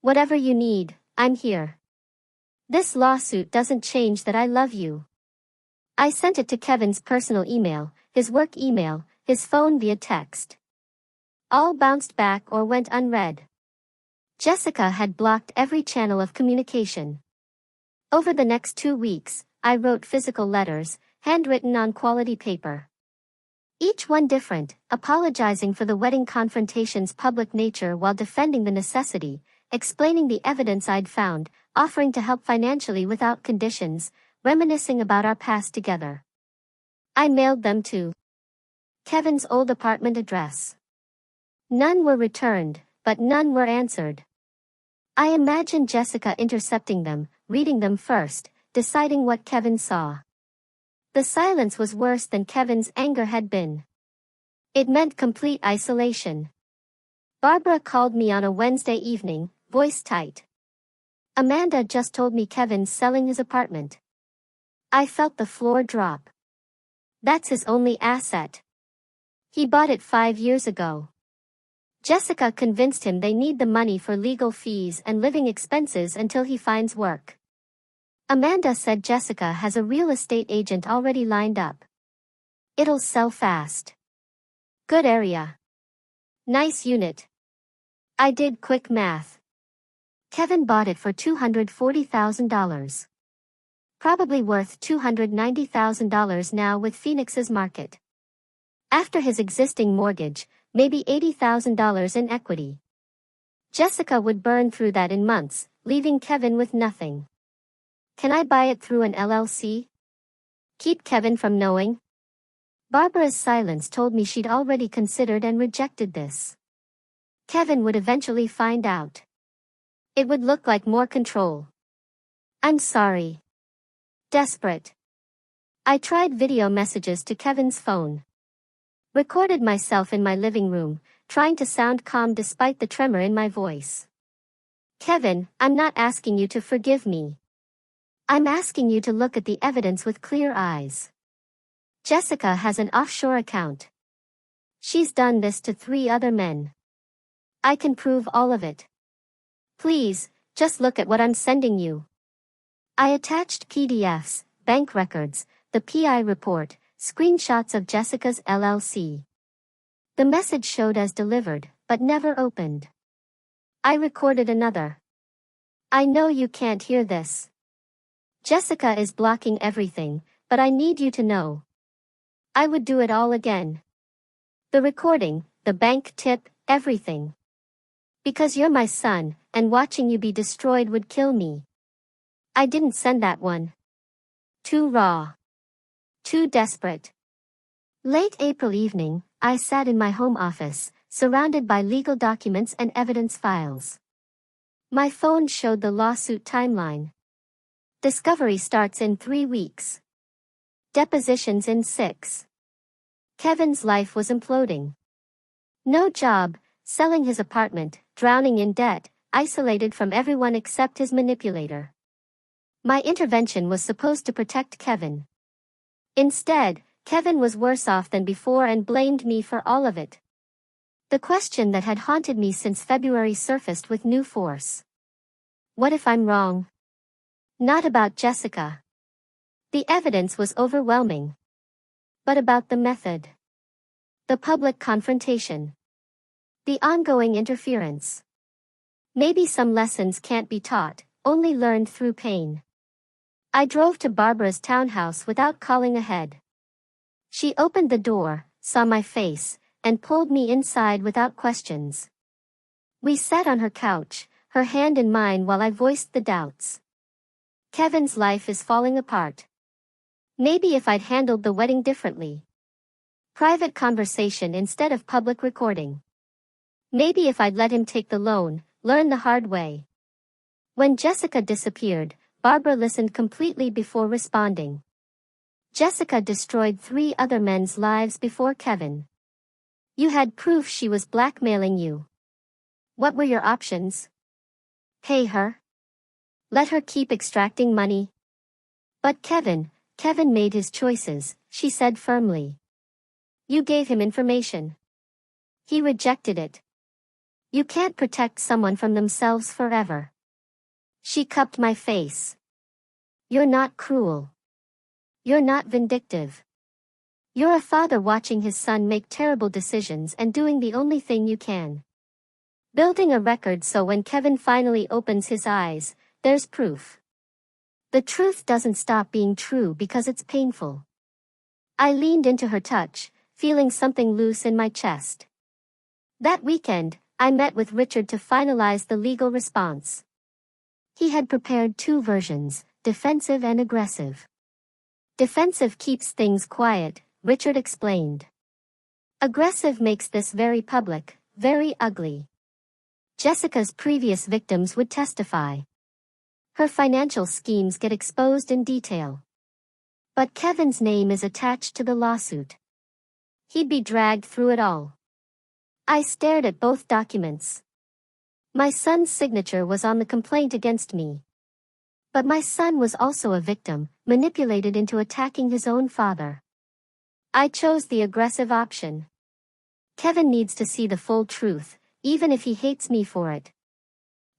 Whatever you need, I'm here. This lawsuit doesn't change that I love you. I sent it to Kevin's personal email, his work email, his phone via text. All bounced back or went unread. Jessica had blocked every channel of communication. Over the next 2 weeks, I wrote physical letters, handwritten on quality paper. Each one different, apologizing for the wedding confrontation's public nature while defending the necessity, explaining the evidence I'd found, offering to help financially without conditions, reminiscing about our past together. I mailed them to Kevin's old apartment address. None were returned, but none were answered. I imagined Jessica intercepting them, reading them first, deciding what Kevin saw. The silence was worse than Kevin's anger had been. It meant complete isolation. Barbara called me on a Wednesday evening, voice tight. Amanda just told me Kevin's selling his apartment. I felt the floor drop. That's his only asset. He bought it 5 years ago. Jessica convinced him they need the money for legal fees and living expenses until he finds work. Amanda said Jessica has a real estate agent already lined up. It'll sell fast. Good area. Nice unit. I did quick math. Kevin bought it for $240,000. Probably worth $290,000 now with Phoenix's market. After his existing mortgage, maybe $80,000 in equity. Jessica would burn through that in months, leaving Kevin with nothing. Can I buy it through an LLC? Keep Kevin from knowing? Barbara's silence told me she'd already considered and rejected this. Kevin would eventually find out. It would look like more control. I'm sorry. Desperate. I tried video messages to Kevin's phone. Recorded myself in my living room, trying to sound calm despite the tremor in my voice. Kevin, I'm not asking you to forgive me. I'm asking you to look at the evidence with clear eyes. Jessica has an offshore account. She's done this to 3 other men. I can prove all of it. Please, just look at what I'm sending you. I attached PDFs, bank records, the PI report, screenshots of Jessica's LLC. The message showed as delivered, but never opened. I recorded another. I know you can't hear this. Jessica is blocking everything, but I need you to know. I would do it all again. The recording, the bank tip, everything. Because you're my son, and watching you be destroyed would kill me. I didn't send that one. Too raw. Too desperate. Late April evening, I sat in my home office, surrounded by legal documents and evidence files. My phone showed the lawsuit timeline. Discovery starts in 3 weeks. Depositions in 6. Kevin's life was imploding. No job, selling his apartment, drowning in debt, isolated from everyone except his manipulator. My intervention was supposed to protect Kevin. Instead, Kevin was worse off than before and blamed me for all of it. The question that had haunted me since February surfaced with new force. What if I'm wrong? Not about Jessica. The evidence was overwhelming. But about the method. The public confrontation. The ongoing interference. Maybe some lessons can't be taught, only learned through pain. I drove to Barbara's townhouse without calling ahead. She opened the door, saw my face, and pulled me inside without questions. We sat on her couch, her hand in mine while I voiced the doubts. Kevin's life is falling apart. Maybe if I'd handled the wedding differently. Private conversation instead of public recording. Maybe if I'd let him take the loan, learn the hard way. When Jessica disappeared, Barbara listened completely before responding. Jessica destroyed 3 other men's lives before Kevin. You had proof she was blackmailing you. What were your options? Pay her? Let her keep extracting money? But Kevin made his choices, she said firmly. You gave him information. He rejected it. You can't protect someone from themselves forever. She cupped my face. You're not cruel. You're not vindictive. You're a father watching his son make terrible decisions and doing the only thing you can. Building a record so when Kevin finally opens his eyes, there's proof. The truth doesn't stop being true because it's painful. I leaned into her touch, feeling something loose in my chest. That weekend, I met with Richard to finalize the legal response. He had prepared 2 versions, defensive and aggressive. Defensive keeps things quiet, Richard explained. Aggressive makes this very public, very ugly. Jessica's previous victims would testify. Her financial schemes get exposed in detail. But Kevin's name is attached to the lawsuit. He'd be dragged through it all. I stared at both documents. My son's signature was on the complaint against me. But my son was also a victim, manipulated into attacking his own father. I chose the aggressive option. Kevin needs to see the full truth, even if he hates me for it.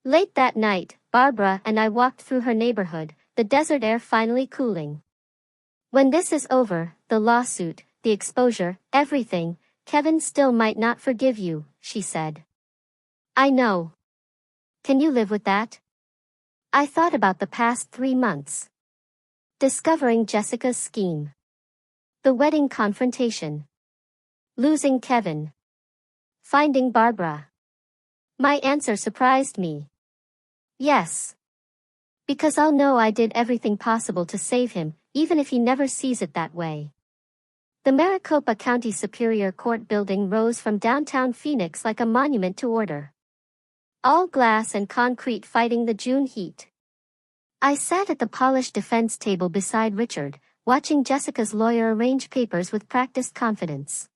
Late that night, Barbara and I walked through her neighborhood, the desert air finally cooling. When this is over, the lawsuit, the exposure, everything, Kevin still might not forgive you, she said. I know. Can you live with that? I thought about the past 3 months. Discovering Jessica's scheme. The wedding confrontation. Losing Kevin. Finding Barbara. My answer surprised me. Yes. Because I'll know I did everything possible to save him, even if he never sees it that way. The Maricopa County Superior Court building rose from downtown Phoenix like a monument to order. All glass and concrete fighting the June heat. I sat at the polished defense table beside Richard, watching Jessica's lawyer arrange papers with practiced confidence.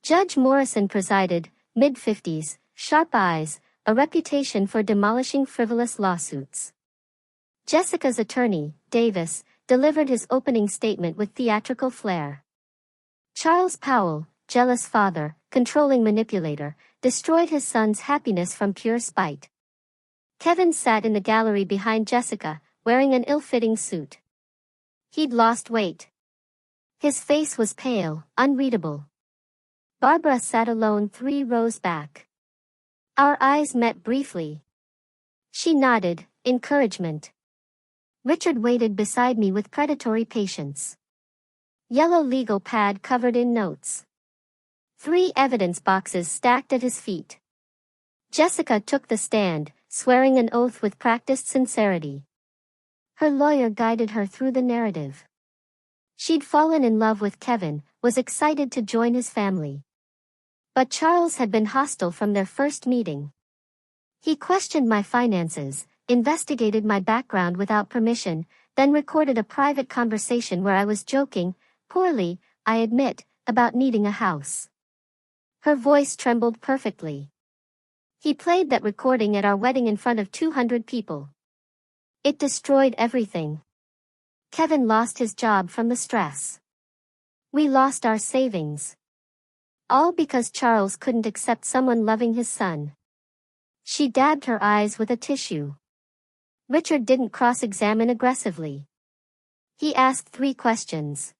Judge Morrison presided, mid-50s, sharp eyes, a reputation for demolishing frivolous lawsuits. Jessica's attorney, Davis, delivered his opening statement with theatrical flair. Charles Powell, jealous father, controlling manipulator, destroyed his son's happiness from pure spite. Kevin sat in the gallery behind Jessica, wearing an ill-fitting suit. He'd lost weight. His face was pale, unreadable. Barbara sat alone 3 rows back. Our eyes met briefly. She nodded, encouragement. Richard waited beside me with predatory patience. Yellow legal pad covered in notes. 3 evidence boxes stacked at his feet. Jessica took the stand, swearing an oath with practiced sincerity. Her lawyer guided her through the narrative. She'd fallen in love with Kevin, was excited to join his family. But Charles had been hostile from their first meeting. He questioned my finances, investigated my background without permission, then recorded a private conversation where I was joking, poorly, I admit, about needing a house. Her voice trembled perfectly. He played that recording at our wedding in front of 200 people. It destroyed everything. Kevin lost his job from the stress. We lost our savings. All because Charles couldn't accept someone loving his son. She dabbed her eyes with a tissue. Richard didn't cross-examine aggressively. He asked 3 questions.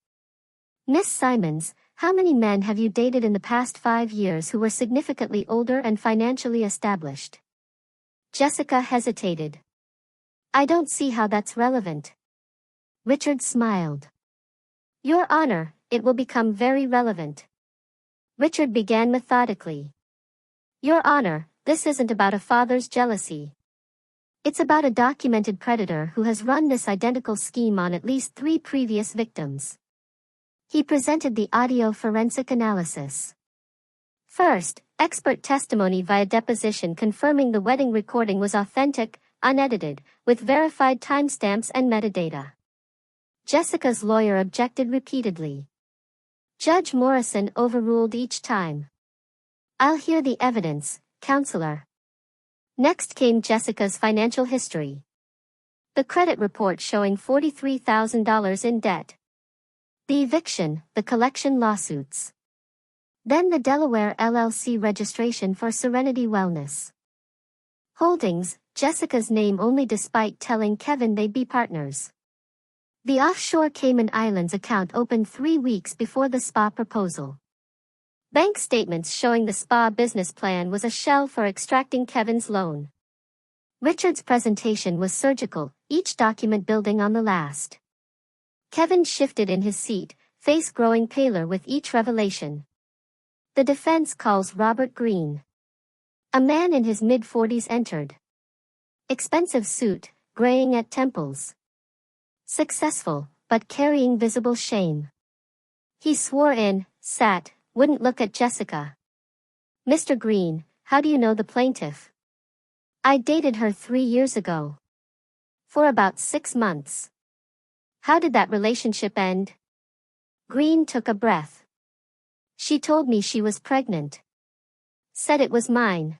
Miss Simons, how many men have you dated in the past 5 years who were significantly older and financially established? Jessica hesitated. I don't see how that's relevant. Richard smiled. Your Honor, it will become very relevant. Richard began methodically. Your Honor, this isn't about a father's jealousy. It's about a documented predator who has run this identical scheme on at least 3 previous victims. He presented the audio forensic analysis. First, expert testimony via deposition confirming the wedding recording was authentic, unedited, with verified timestamps and metadata. Jessica's lawyer objected repeatedly. Judge Morrison overruled each time. I'll hear the evidence, counselor. Next came Jessica's financial history. The credit report showing $43,000 in debt. The eviction, the collection lawsuits. Then the Delaware LLC registration for Serenity Wellness Holdings, Jessica's name only despite telling Kevin they'd be partners. The offshore Cayman Islands account opened 3 weeks before the spa proposal. Bank statements showing the spa business plan was a shell for extracting Kevin's loan. Richard's presentation was surgical, each document building on the last. Kevin shifted in his seat, face growing paler with each revelation. The defense calls Robert Green. A man in his mid-40s entered. Expensive suit, graying at temples. Successful, but carrying visible shame. He swore in, sat, wouldn't look at Jessica. Mr. Green, how do you know the plaintiff? I dated her 3 years ago. For about 6 months. How did that relationship end? Green took a breath. She told me she was pregnant. Said it was mine.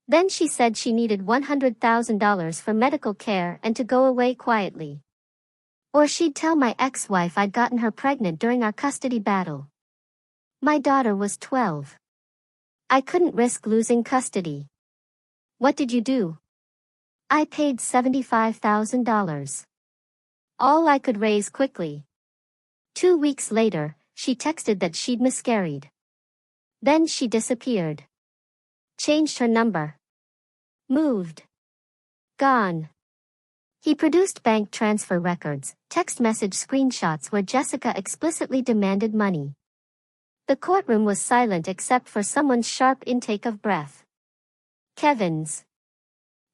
Then she said she needed $100,000 for medical care and to go away quietly. Or she'd tell my ex-wife I'd gotten her pregnant during our custody battle. My daughter was 12. I couldn't risk losing custody. What did you do? I paid $75,000. All I could raise quickly. 2 weeks later, she texted that she'd miscarried. Then she disappeared. Changed her number. Moved. Gone. He produced bank transfer records, text message screenshots where Jessica explicitly demanded money. The courtroom was silent except for someone's sharp intake of breath. Kevin's.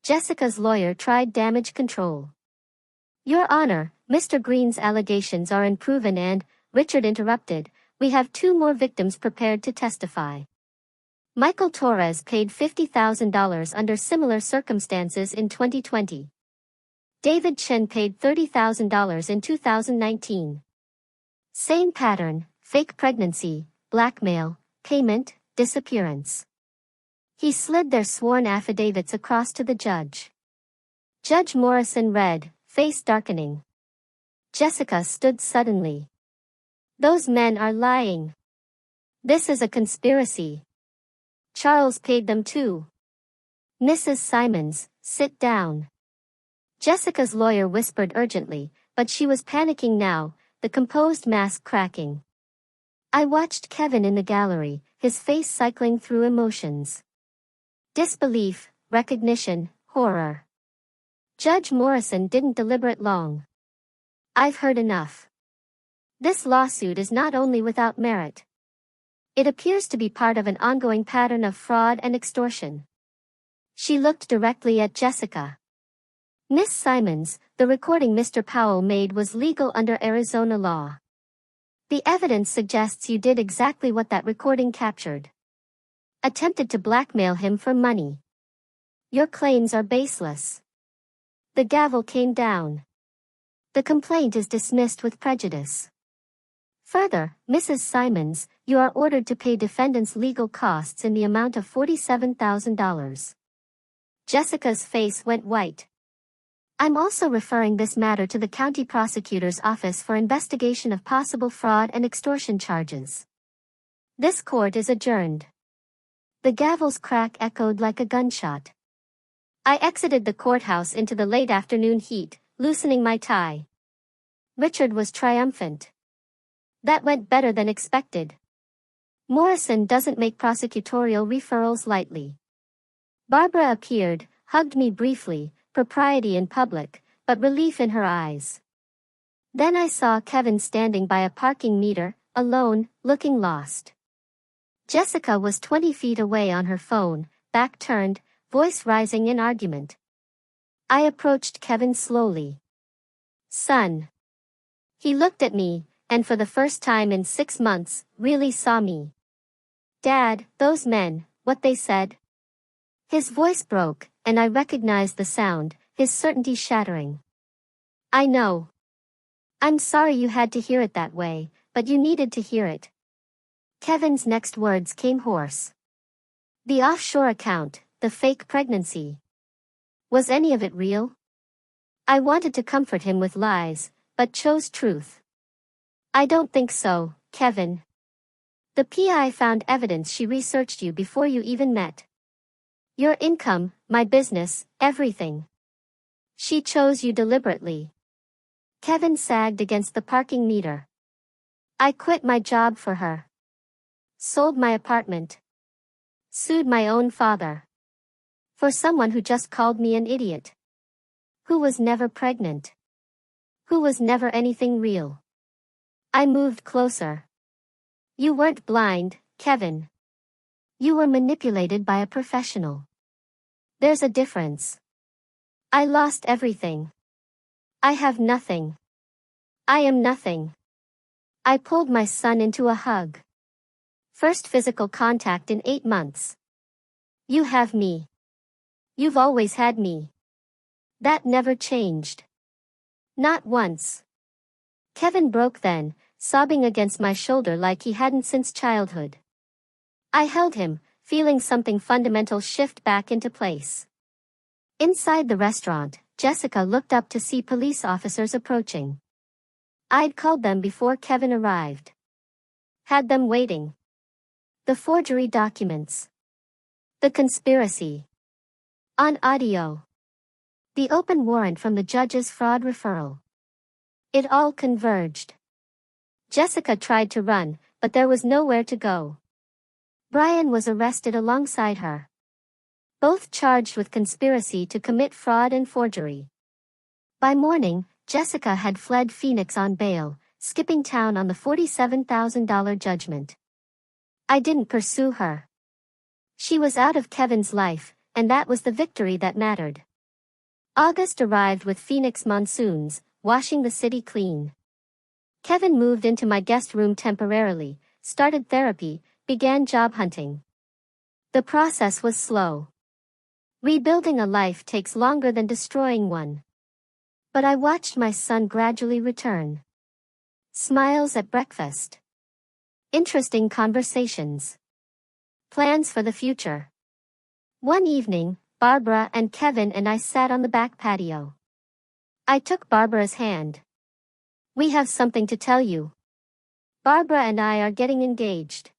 Jessica's lawyer tried damage control. Your Honor, Mr. Green's allegations are unproven and, Richard interrupted, we have 2 more victims prepared to testify. Michael Torres paid $50,000 under similar circumstances in 2020. David Chen paid $30,000 in 2019. Same pattern, fake pregnancy, blackmail, payment, disappearance. He slid their sworn affidavits across to the judge. Judge Morrison read, face darkening. Jessica stood suddenly. Those men are lying. This is a conspiracy. Charles paid them too. Mrs. Simons, sit down. Jessica's lawyer whispered urgently, but she was panicking now, the composed mask cracking. I watched Kevin in the gallery, his face cycling through emotions. Disbelief, recognition, horror. Judge Morrison didn't deliberate long. I've heard enough. This lawsuit is not only without merit. It appears to be part of an ongoing pattern of fraud and extortion. She looked directly at Jessica. Miss Simons, the recording Mr. Powell made was legal under Arizona law. The evidence suggests you did exactly what that recording captured. Attempted to blackmail him for money. Your claims are baseless. The gavel came down. The complaint is dismissed with prejudice. Further, Mrs. Simons, you are ordered to pay defendants' legal costs in the amount of $47,000. Jessica's face went white. I'm also referring this matter to the county prosecutor's office for investigation of possible fraud and extortion charges. This court is adjourned. The gavel's crack echoed like a gunshot. I exited the courthouse into the late afternoon heat, loosening my tie. Richard was triumphant. That went better than expected. Morrison doesn't make prosecutorial referrals lightly. Barbara appeared, hugged me briefly, propriety in public, but relief in her eyes. Then I saw Kevin standing by a parking meter, alone, looking lost. Jessica was 20 feet away on her phone, back turned, voice rising in argument. I approached Kevin slowly. Son. He looked at me, and for the first time in 6 months, really saw me. Dad, those men, what they said? His voice broke, and I recognized the sound, his certainty shattering. I know. I'm sorry you had to hear it that way, but you needed to hear it. Kevin's next words came hoarse. The offshore account, the fake pregnancy. Was any of it real? I wanted to comfort him with lies, but chose truth. I don't think so, Kevin. The PI found evidence she researched you before you even met. Your income, my business, everything. She chose you deliberately. Kevin sagged against the parking meter. I quit my job for her. Sold my apartment. Sued my own father. For someone who just called me an idiot. Who was never pregnant. Who was never anything real. I moved closer. You weren't blind, Kevin. You were manipulated by a professional. There's a difference. I lost everything. I have nothing. I am nothing. I pulled my son into a hug. First physical contact in 8 months. You have me. You've always had me. That never changed. Not once. Kevin broke then, sobbing against my shoulder like he hadn't since childhood. I held him, feeling something fundamental shift back into place. Inside the restaurant, Jessica looked up to see police officers approaching. I'd called them before Kevin arrived. Had them waiting. The forgery documents. The conspiracy. On audio. The open warrant from the judge's fraud referral. It all converged. Jessica tried to run, but there was nowhere to go. Brian was arrested alongside her. Both charged with conspiracy to commit fraud and forgery. By morning, Jessica had fled Phoenix on bail, skipping town on the $47,000 judgment. I didn't pursue her. She was out of Kevin's life, and that was the victory that mattered. August arrived with Phoenix monsoons, washing the city clean. Kevin moved into my guest room temporarily, started therapy, began job hunting. The process was slow. Rebuilding a life takes longer than destroying one. But I watched my son gradually return. Smiles at breakfast. Interesting conversations. Plans for the future. One evening, Barbara and Kevin and I sat on the back patio. I took Barbara's hand. We have something to tell you. Barbara and I are getting engaged.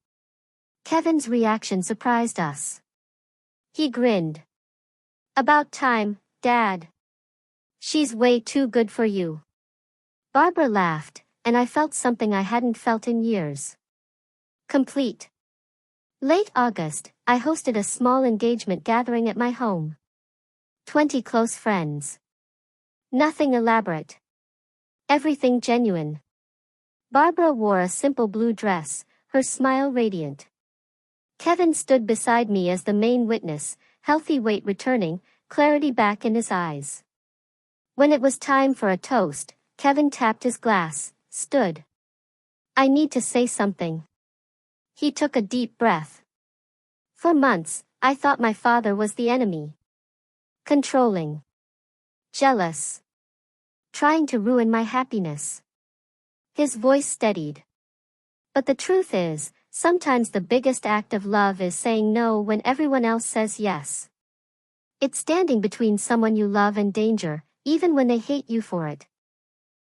Kevin's reaction surprised us. He grinned. About time, Dad. She's way too good for you. Barbara laughed, and I felt something I hadn't felt in years. Complete. Late August, I hosted a small engagement gathering at my home. 20 close friends. Nothing elaborate. Everything genuine. Barbara wore a simple blue dress, her smile radiant. Kevin stood beside me as the main witness, healthy weight returning, clarity back in his eyes. When it was time for a toast, Kevin tapped his glass, stood. I need to say something. He took a deep breath. For months, I thought my father was the enemy. Controlling. Jealous. Trying to ruin my happiness. His voice steadied. But the truth is, sometimes the biggest act of love is saying no when everyone else says yes. It's standing between someone you love and danger, even when they hate you for it.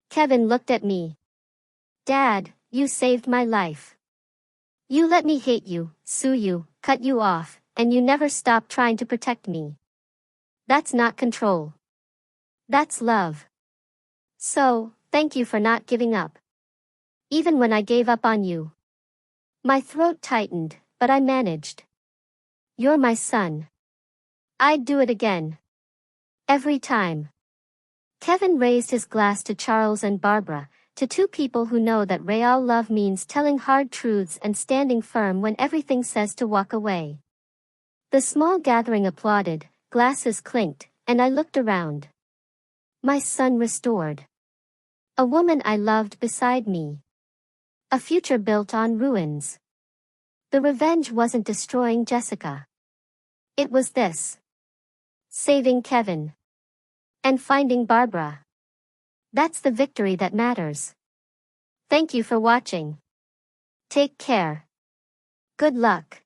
Kevin looked at me. Dad, you saved my life. You let me hate you, sue you, cut you off, and you never stopped trying to protect me. That's not control. That's love. So, thank you for not giving up. Even when I gave up on you. My throat tightened, but I managed. You're my son. I'd do it again. Every time. Kevin raised his glass to Charles and Barbara, to two people who know that real love means telling hard truths and standing firm when everything says to walk away. The small gathering applauded, glasses clinked, and I looked around. My son restored. A woman I loved beside me. A future built on ruins. The revenge wasn't destroying Jessica. It was this. Saving Kevin. And finding Barbara. That's the victory that matters. Thank you for watching. Take care. Good luck.